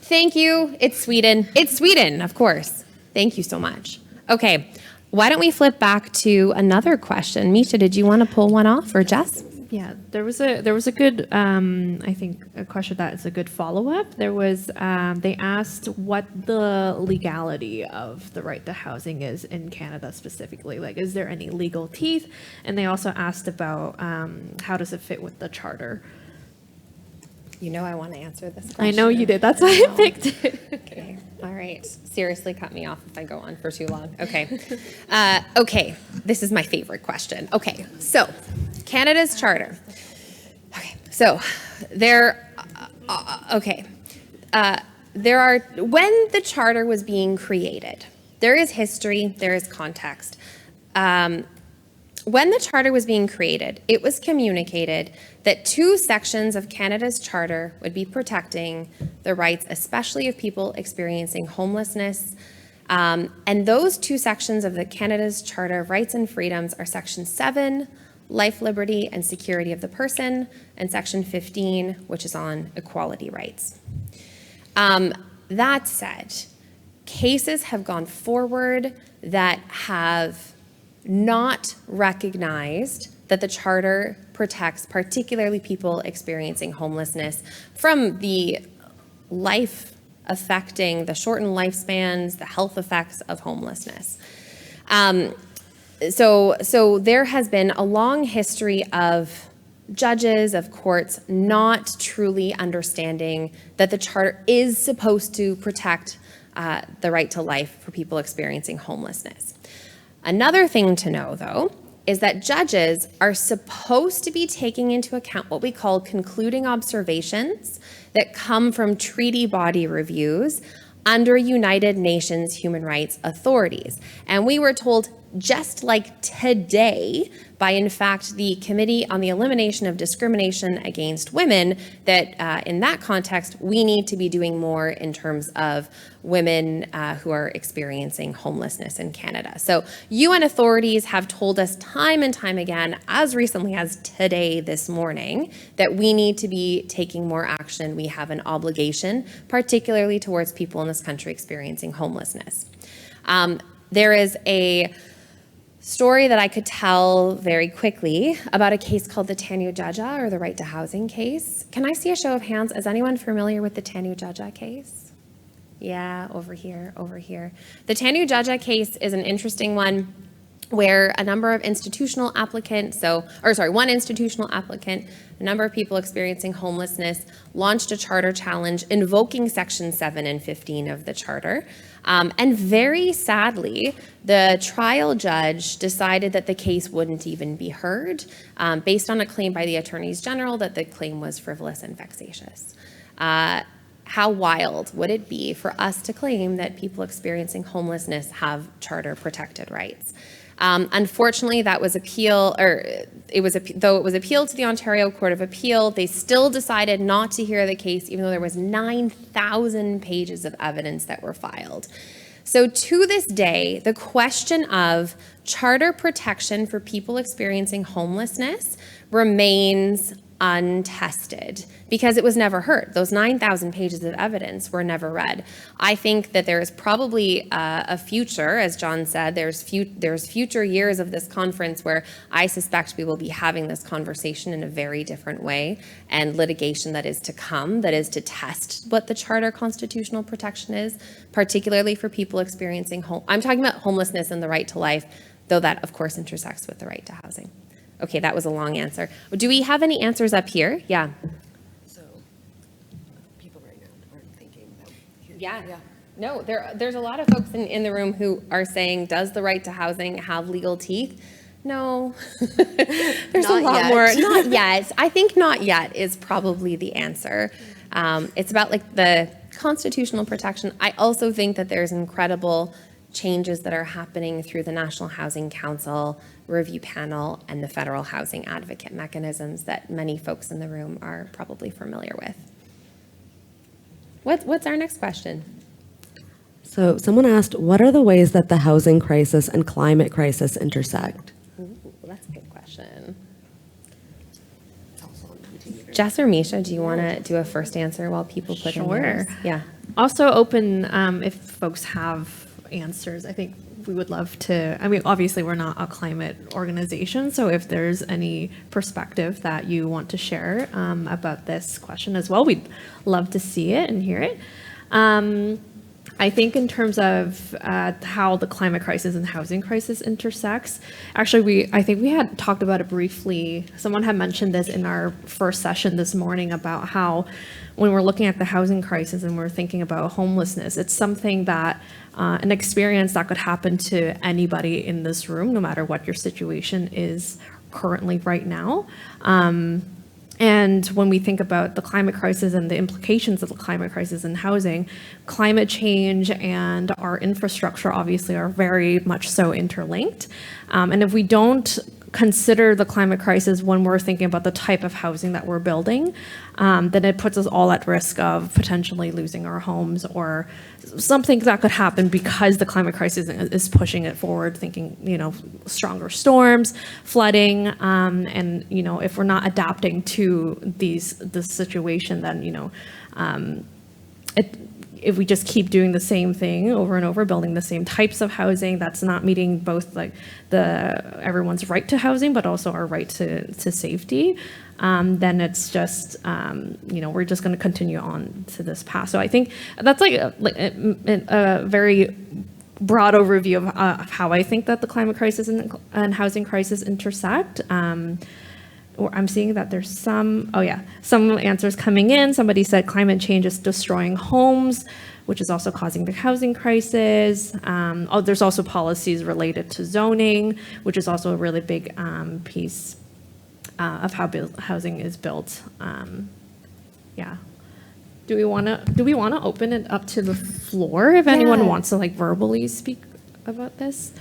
Thank you. It's Sweden. It's Sweden, of course. Thank you so much. Okay, why don't we flip back to another question? Misha, did you want to pull one off, or Jess? Yeah, there was a good, I think, a question that is a good follow-up. There was, they asked what the legality of the right to housing is in Canada specifically. Like, is there any legal teeth? And they also asked about how does it fit with the charter? You know I want to answer this question. I know you did. That's why I picked it. Okay. All right. Seriously, cut me off if I go on for too long. Okay. Okay. This is my favorite question. Okay. So, Canada's charter. Okay. So, there. Okay. when the charter was being created, there is history, there is context. When the charter was being created, it was communicated that 2 sections of Canada's charter would be protecting the rights, especially of people experiencing homelessness. And those 2 sections of the Canada's Charter of Rights and Freedoms are Section 7, life, liberty, and security of the person, and Section 15, which is on equality rights. That said, cases have gone forward that have not recognized that the Charter protects particularly people experiencing homelessness from the life affecting, the shortened lifespans, the health effects of homelessness. So there has been a long history of judges, of courts, not truly understanding that the Charter is supposed to protect the right to life for people experiencing homelessness. Another thing to know, though, is that judges are supposed to be taking into account what we call concluding observations that come from treaty body reviews under United Nations human rights authorities. And we were told just like today by, in fact, the Committee on the Elimination of Discrimination Against Women, that in that context, we need to be doing more in terms of women who are experiencing homelessness in Canada. So UN authorities have told us time and time again, as recently as today, this morning, that we need to be taking more action. We have an obligation, particularly towards people in this country experiencing homelessness. There is a story that I could tell very quickly about a case called the Tanu Jaja, or the right to housing case. Can I see a show of hands? Is anyone familiar with the Tanu Jaja case? Yeah, over here. The Tanu Jaja case is an interesting one where a number of institutional applicants, one institutional applicant, a number of people experiencing homelessness, launched a charter challenge invoking Section 7 and 15 of the charter. And very sadly, the trial judge decided that the case wouldn't even be heard, based on a claim by the attorneys general that the claim was frivolous and vexatious. How wild would it be for us to claim that people experiencing homelessness have charter protected rights? Unfortunately, that was appealed to the Ontario Court of Appeal. They still decided not to hear the case, even though there was 9,000 pages of evidence that were filed. So to this day, the question of charter protection for people experiencing homelessness remains untested because it was never heard. Those 9,000 pages of evidence were never read. I think that there is probably a future, as John said, there's future years of this conference where I suspect we will be having this conversation in a very different way, and litigation that is to come, that is to test what the charter constitutional protection is, particularly for people experiencing I'm talking about homelessness and the right to life, though that of course intersects with the right to housing. Okay, that was a long answer. Do we have any answers up here? Yeah. So, people right now aren't thinking about. Yeah. No, there's a lot of folks in the room who are saying, does the right to housing have legal teeth? No. There's Not a lot yet. more. Not yet. I think not yet is probably the answer. It's about like the constitutional protection. I also think that there's incredible changes that are happening through the National Housing Council review panel and the federal housing advocate mechanisms that many folks in the room are probably familiar with. What's our next question? So someone asked, what are the ways that the housing crisis and climate crisis intersect? Ooh, that's a good question. Jess or Misha, do you want to do a first answer while people put in theirs? Yeah. Also open if folks have answers. I think we would love to, I mean, obviously we're not a climate organization, so if there's any perspective that you want to share about this question as well, we'd love to see it and hear it. I think in terms of how the climate crisis and housing crisis intersects, actually I think we had talked about it briefly. Someone had mentioned this in our first session this morning about how when we're looking at the housing crisis and we're thinking about homelessness, it's something that an experience that could happen to anybody in this room, no matter what your situation is currently right now. And when we think about the climate crisis and the implications of the climate crisis in housing, climate change and our infrastructure obviously are very much so interlinked. And if we don't consider the climate crisis when we're thinking about the type of housing that we're building, then it puts us all at risk of potentially losing our homes or something that could happen because the climate crisis is pushing it forward, thinking, stronger storms, flooding, and, if we're not adapting to this situation, then, if we just keep doing the same thing over and over, building the same types of housing, that's not meeting both like everyone's right to housing, but also our right to safety, then it's just, we're just going to continue on to this path. So I think that's like a very broad overview of how I think that the climate crisis and housing crisis intersect. I'm seeing that there's some answers coming in. Somebody said climate change is destroying homes, which is also causing the housing crisis. There's also policies related to zoning, which is also a really big piece of how housing is built. Do we want to open it up to the floor if anyone wants to like verbally speak about this?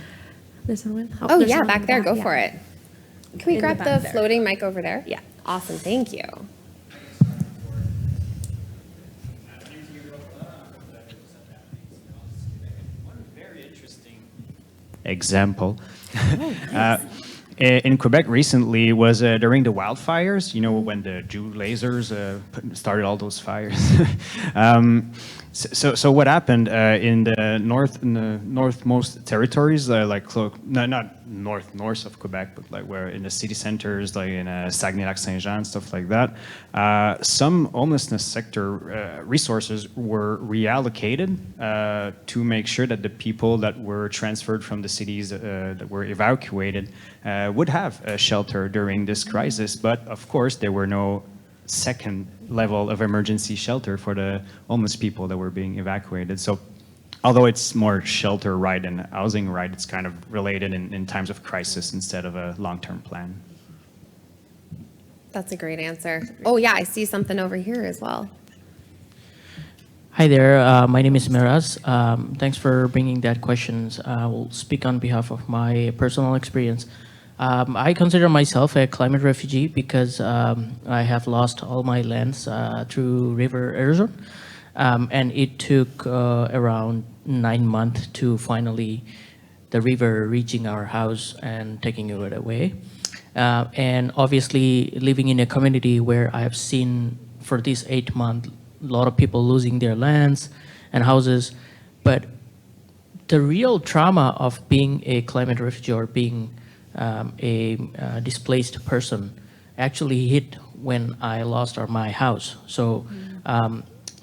There's someone. Oh, there's yeah, someone back there. Go for it. Can we In grab the the back there. floating mic over there? Yeah. Awesome. Thank you. One very interesting example. In Quebec recently was during the wildfires, when the Jew lasers started all those fires. So what happened in the northmost territories, not north of Quebec, but like where in the city centers, like in Saguenay-Lac-Saint-Jean, stuff like that, some homelessness sector resources were reallocated to make sure that the people that were transferred from the cities that were evacuated would have a shelter during this crisis. But of course, there were no second level of emergency shelter for the homeless people that were being evacuated. So although it's more shelter right and housing right, it's kind of related in times of crisis instead of a long-term plan. That's a great answer. Oh, yeah, I see something over here as well. Hi there, my name is Miraz. Thanks for bringing that questions. I will speak on behalf of my personal experience. I consider myself a climate refugee because I have lost all my lands through River Erosion. And it took around 9 months to finally the river reaching our house and taking it away. And obviously living in a community where I have seen for these 8 months, a lot of people losing their lands and houses. But the real trauma of being a climate refugee or being a displaced person actually hit when I lost my house. So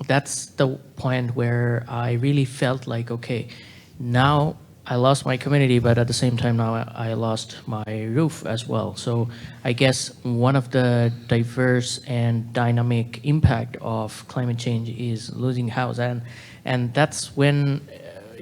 that's the point where I really felt like, okay, now I lost my community, but at the same time now I lost my roof as well. So I guess one of the diverse and dynamic impact of climate change is losing house, and that's when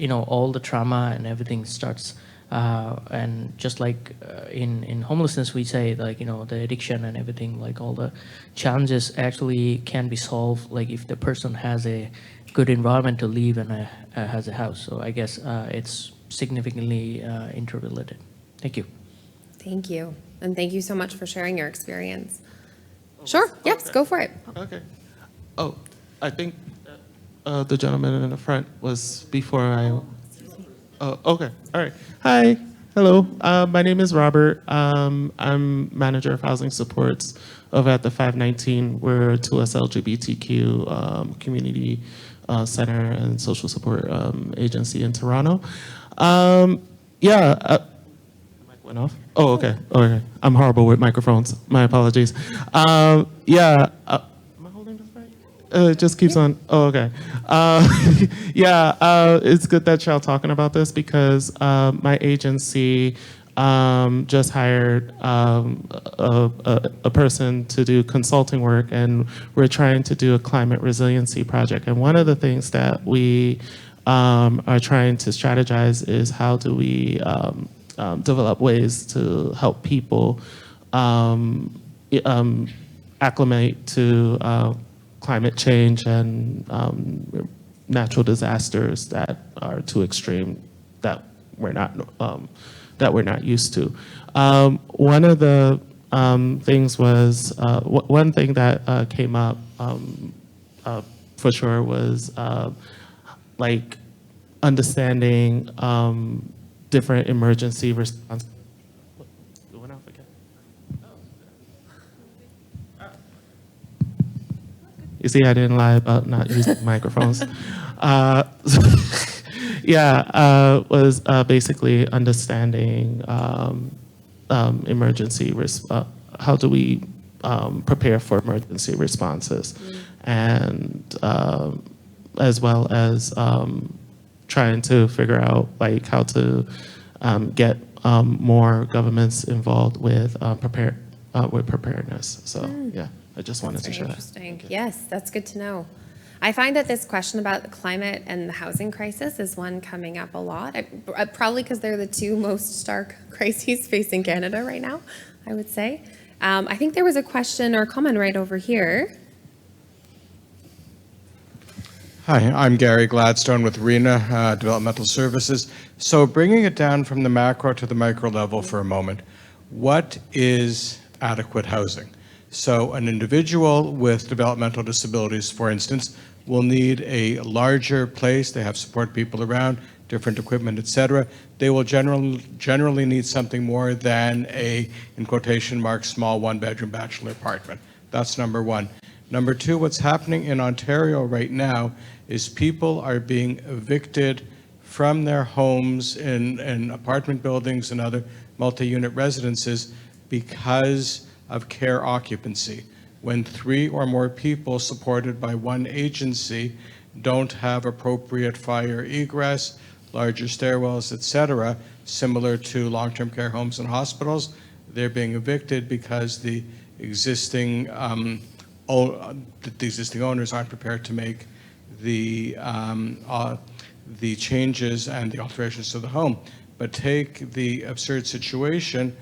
all the trauma and everything starts. And just like in homelessness, we say like, the addiction and everything, like all the challenges actually can be solved, like if the person has a good environment to live and has a house. So I guess it's significantly interrelated. Thank you. Thank you. And thank you so much for sharing your experience. Sure. Yes, go for it. Okay. Oh, I think the gentleman in the front was before I... Oh, okay. All right. Hi. Hello. My name is Robert. I'm manager of housing supports over at the 519. We're a 2S LGBTQ community center and social support agency in Toronto. The mic went off. Oh, okay. Okay. I'm horrible with microphones. My apologies. Am I holding this right? It just keeps on. Oh, okay. It's good that y'all talking about this because my agency just hired a person to do consulting work, and we're trying to do a climate resiliency project. And one of the things that we are trying to strategize is how do we develop ways to help people acclimate to climate change and natural disasters that are too extreme that we're not used to. One of the things was one thing that came up for sure was like understanding different emergency response. It went off again. You see, I didn't lie about not using microphones. Was basically understanding emergency how do we prepare for emergency responses, and as well as trying to figure out like how to get more governments involved with preparedness. So yeah, I just wanted to share that. Interesting. Yes, that's good to know. I find that this question about the climate and the housing crisis is one coming up a lot, probably because they're the two most stark crises facing Canada right now, I would say. I think there was a question or comment right over here. Hi, I'm Gary Gladstone with RENA Developmental Services. So bringing it down from the macro to the micro level for a moment, what is adequate housing? So an individual with developmental disabilities, for instance, will need a larger place. They have support people around, different equipment, etc. They will generally need something more than a, in quotation marks, small one-bedroom bachelor apartment. That's number one. Number two, what's happening in Ontario right now is people are being evicted from their homes in apartment buildings and other multi-unit residences because of care occupancy. When 3 or more people supported by one agency don't have appropriate fire egress, larger stairwells, etc., similar to long-term care homes and hospitals, they're being evicted because the existing owners aren't prepared to make the changes and the alterations to the home. But take the absurd situation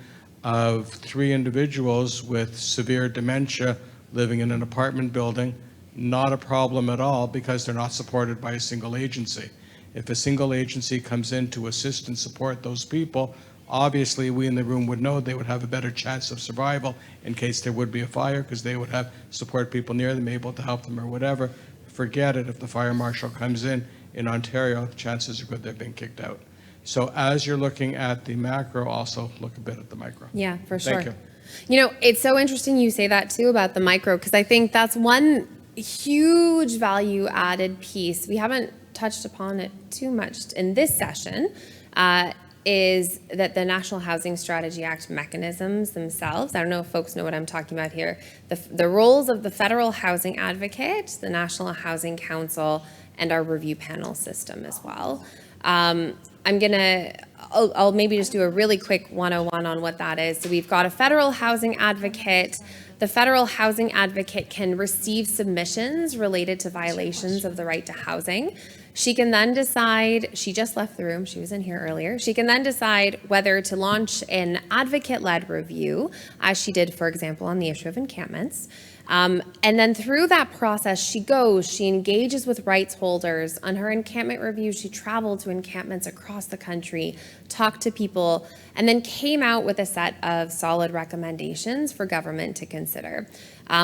of 3 individuals with severe dementia living in an apartment building, not a problem at all because they're not supported by a single agency. If a single agency comes in to assist and support those people, obviously we in the room would know they would have a better chance of survival in case there would be a fire because they would have support people near them able to help them or whatever. Forget it, if the fire marshal comes in Ontario, the chances are good they're being kicked out. So as you're looking at the macro, also look a bit at the micro. Yeah, for sure. Thank you. You know, it's so interesting you say that too about the micro, because I think that's one huge value added piece. We haven't touched upon it too much in this session, is that the National Housing Strategy Act mechanisms themselves, I don't know if folks know what I'm talking about here, the roles of the Federal Housing Advocate, the National Housing Council, and our review panel system as well. I'll maybe just do a really quick 101 on what that is. So we've got a federal housing advocate. The federal housing advocate can receive submissions related to violations of the right to housing. She can then decide, she just left the room, she was in here earlier. She can then decide whether to launch an advocate-led review, as she did, for example, on the issue of encampments. And then through that process, she engages with rights holders. On her encampment review, she traveled to encampments across the country, talked to people, and then came out with a set of solid recommendations for government to consider.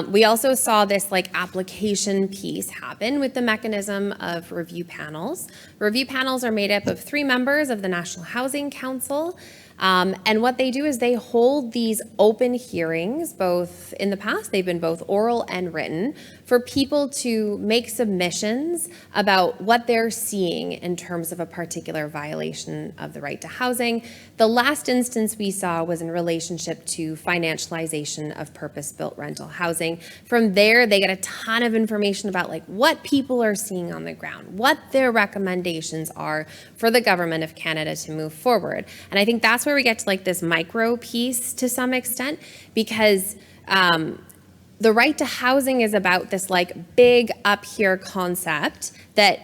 We also saw this application piece happen with the mechanism of review panels. Review panels are made up of 3 members of the National Housing Council. And what they do is they hold these open hearings, both in the past, they've been both oral and written, for people to make submissions about what they're seeing in terms of a particular violation of the right to housing. The last instance we saw was in relationship to financialization of purpose-built rental housing. From there, they get a ton of information about what people are seeing on the ground, what their recommendations are for the government of Canada to move forward. And I think that's where we get to this micro piece to some extent, because the right to housing is about this big up here concept that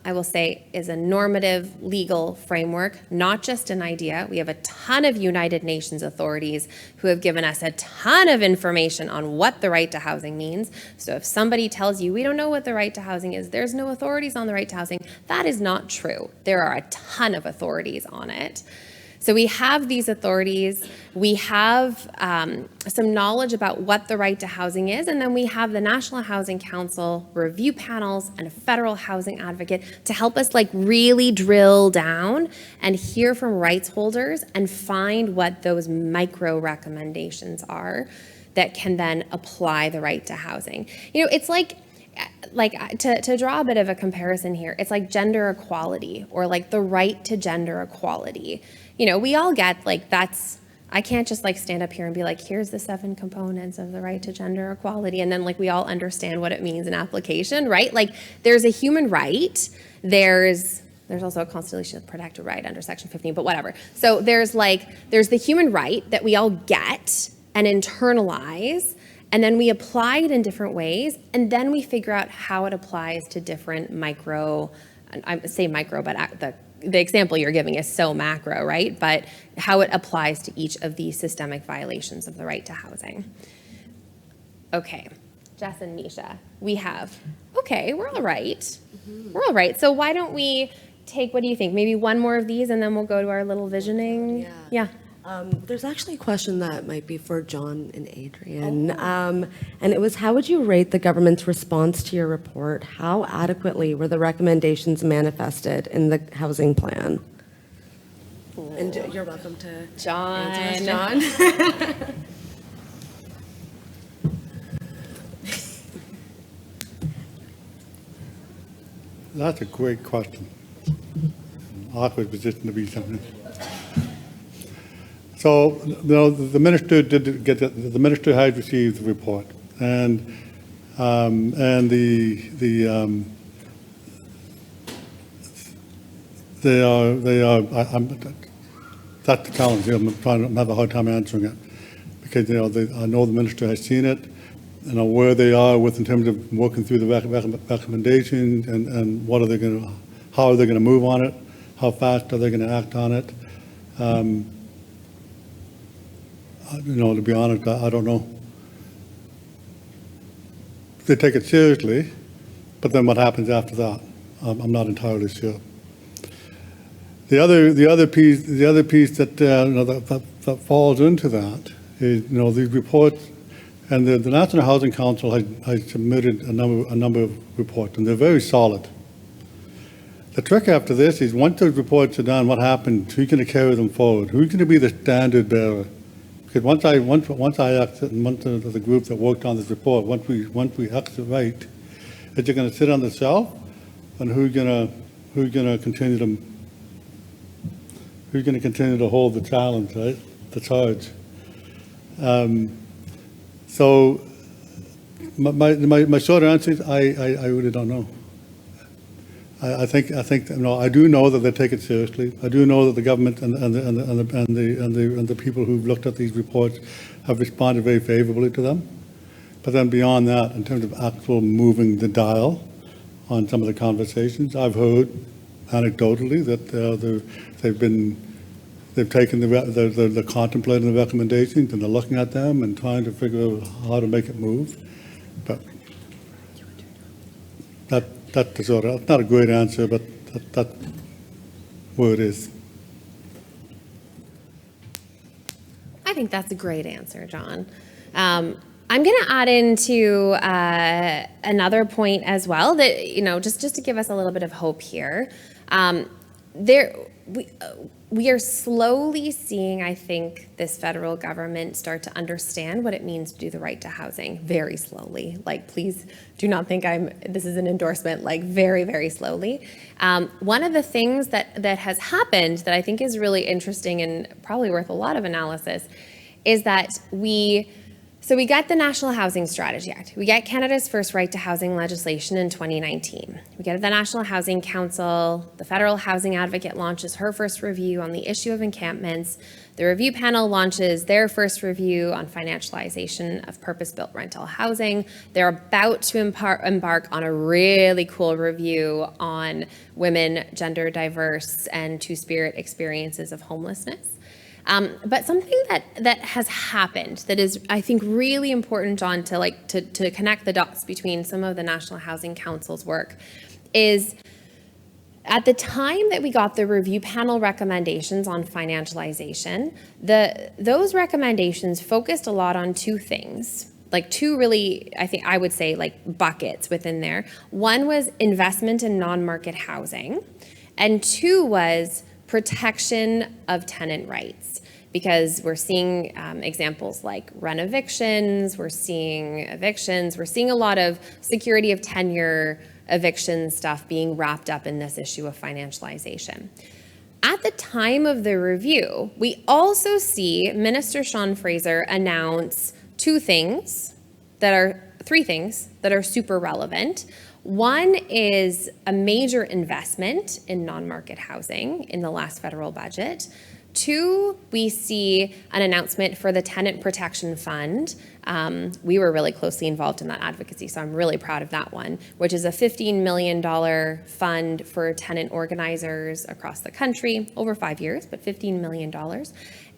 I will say, is a normative legal framework, not just an idea. We have a ton of United Nations authorities who have given us a ton of information on what the right to housing means. So if somebody tells you we don't know what the right to housing is, there's no authorities on the right to housing, that is not true. There are a ton of authorities on it. So we have these authorities, we have some knowledge about what the right to housing is, and then we have the National Housing Council review panels and a federal housing advocate to help us like really drill down and hear from rights holders and find what those micro recommendations are that can then apply the right to housing. You know, it's like to draw a bit of a comparison here, it's like gender equality or like the right to gender equality. You know, we all get like I can't just like stand up here and be like, here's the 7 components of the right to gender equality. And then like we all understand what it means in application, right? Like there's a human right. There's also a constitutionally protected right under Section 15, but whatever. So there's the human right that we all get and internalize, and then we apply it in different ways, and then we figure out how it applies to different micro, I say micro, but the example you're giving is so macro, right? But how it applies to each of these systemic violations of the right to housing. Okay, Jess and Misha, we're all right. Mm-hmm. We're all right. So why don't we take, what do you think? Maybe one more of these and then we'll go to our little visioning. Yeah. There's actually a question that might be for John and Adrian. And it was, how would you rate the government's response to your report? How adequately were the recommendations manifested in the housing plan? Ooh. And you're welcome to answer us, John. That's a great question. Awkward position to be something. So, the minister did get the minister has received the report, and they are. That's the challenge. I'm have a hard time answering it because I know the minister has seen it, and know where they are with in terms of working through the recommendations and what are they going to, how are they going to move on it, how fast are they going to act on it. To be honest, I don't know. They take it seriously, but then what happens after that? I'm not entirely sure. The other piece that that falls into that is these reports, and the National Housing Council has submitted a number of reports, and they're very solid. The trick after this is once those reports are done, what happens? Who's going to carry them forward? Who's going to be the standard bearer? Because once I exit, and once the group that worked on this report, once we exit right, is it going to sit on the shelf, and who's going to continue to hold the challenge, right? The charge. So my short answer is I really don't know. I think I do know that they take it seriously. I do know that the government and the people who've looked at these reports have responded very favorably to them. But then beyond that, in terms of actual moving the dial on some of the conversations, I've heard anecdotally that they've taken they're contemplating the recommendations and they're looking at them and trying to figure out how to make it move. But that's the sort of, it's not a great answer, but that's where it is. I think that's a great answer, John. I'm going to add into another point as well that, just to give us a little bit of hope here. We are slowly seeing, I think, this federal government start to understand what it means to do the right to housing, very slowly. Like, please do not think this is an endorsement, like very, very slowly. One of the things that has happened that I think is really interesting and probably worth a lot of analysis is that we So we got the National Housing Strategy Act. We get Canada's first right to housing legislation in 2019. We get the National Housing Council. The Federal Housing Advocate launches her first review on the issue of encampments. The review panel launches their first review on financialization of purpose-built rental housing. They're about to embark on a really cool review on women, gender diverse, and two-spirit experiences of homelessness. But something that has happened that is, I think, really important, John, to connect the dots between some of the National Housing Council's work is at the time that we got the review panel recommendations on financialization, those recommendations focused a lot on two things, like two really, I would say, like buckets within there. One was investment in non-market housing, and two was protection of tenant rights, because we're seeing examples like rent evictions, we're seeing evictions, we're seeing a lot of security of tenure eviction stuff being wrapped up in this issue of financialization. At the time of the review, we also see Minister Sean Fraser announce three things that are super relevant. One is a major investment in non-market housing in the last federal budget. Two, we see an announcement for the Tenant Protection Fund. We were really closely involved in that advocacy, so I'm really proud of that one, which is a $15 million fund for tenant organizers across the country, over 5 years, but $15 million.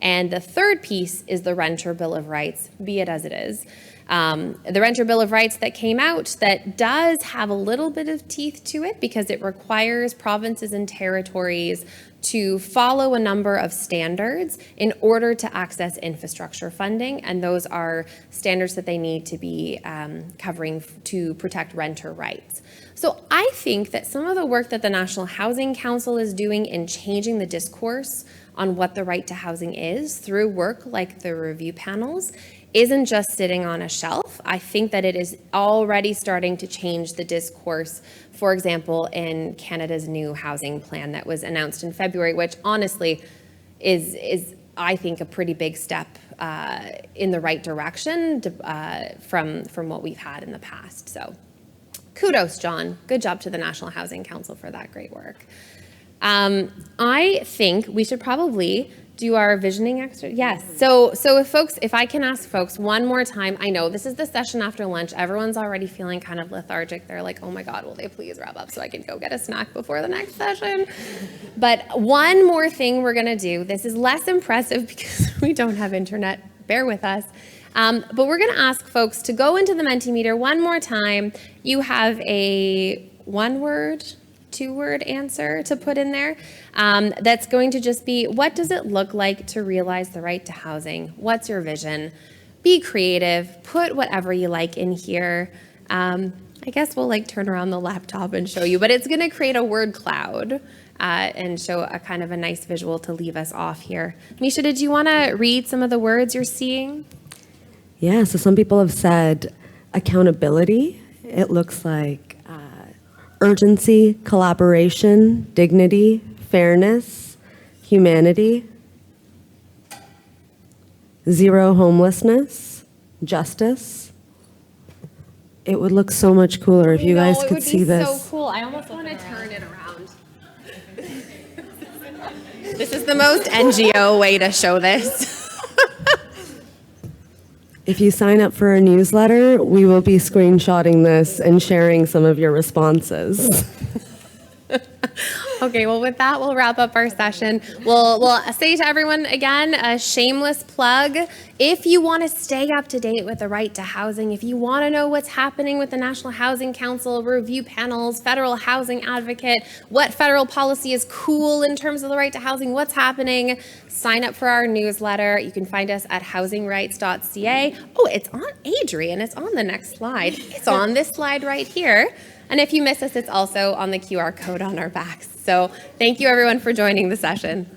And the third piece is the Renter Bill of Rights, be it as it is. The Renter Bill of Rights that came out that does have a little bit of teeth to it because it requires provinces and territories to follow a number of standards in order to access infrastructure funding, and those are standards that they need to be covering to protect renter rights. So I think that some of the work that the National Housing Council is doing in changing the discourse on what the right to housing is through work like the review panels isn't just sitting on a shelf. I think that it is already starting to change the discourse, for example, in Canada's new housing plan that was announced in February, which honestly is I think, a pretty big step in the right direction from what we've had in the past. So kudos, John. Good job to the National Housing Council for that great work. I think we should probably do our visioning exercise. Yes. So if I can ask folks one more time, I know this is the session after lunch. Everyone's already feeling kind of lethargic. They're like, oh my God, will they please wrap up so I can go get a snack before the next session? But one more thing we're going to do. This is less impressive because we don't have internet. Bear with us. But we're going to ask folks to go into the Mentimeter one more time. You have a one-word, two-word answer to put in there. That's going to just be, what does it look like to realize the right to housing? What's your vision? Be creative. Put whatever you like in here. I guess we'll turn around the laptop and show you, but it's going to create a word cloud and show a kind of a nice visual to leave us off here. Misha, did you want to read some of the words you're seeing? Yeah, so some people have said accountability. It looks like urgency, collaboration, dignity, fairness, humanity, zero homelessness, justice. It would look so much cooler if you guys could see this. It would be so cool. I almost want to turn it around. This is the most NGO way to show this. If you sign up for a newsletter, we will be screenshotting this and sharing some of your responses. Okay, well, with that, we'll wrap up our session. We'll say to everyone again, a shameless plug. If you want to stay up to date with the right to housing, if you want to know what's happening with the National Housing Council, review panels, federal housing advocate, what federal policy is cool in terms of the right to housing, what's happening, sign up for our newsletter. You can find us at housingrights.ca. Oh, it's on Adrian. It's on the next slide. It's on this slide right here. And if you miss us, it's also on the QR code on our backs. So thank you, everyone, for joining the session.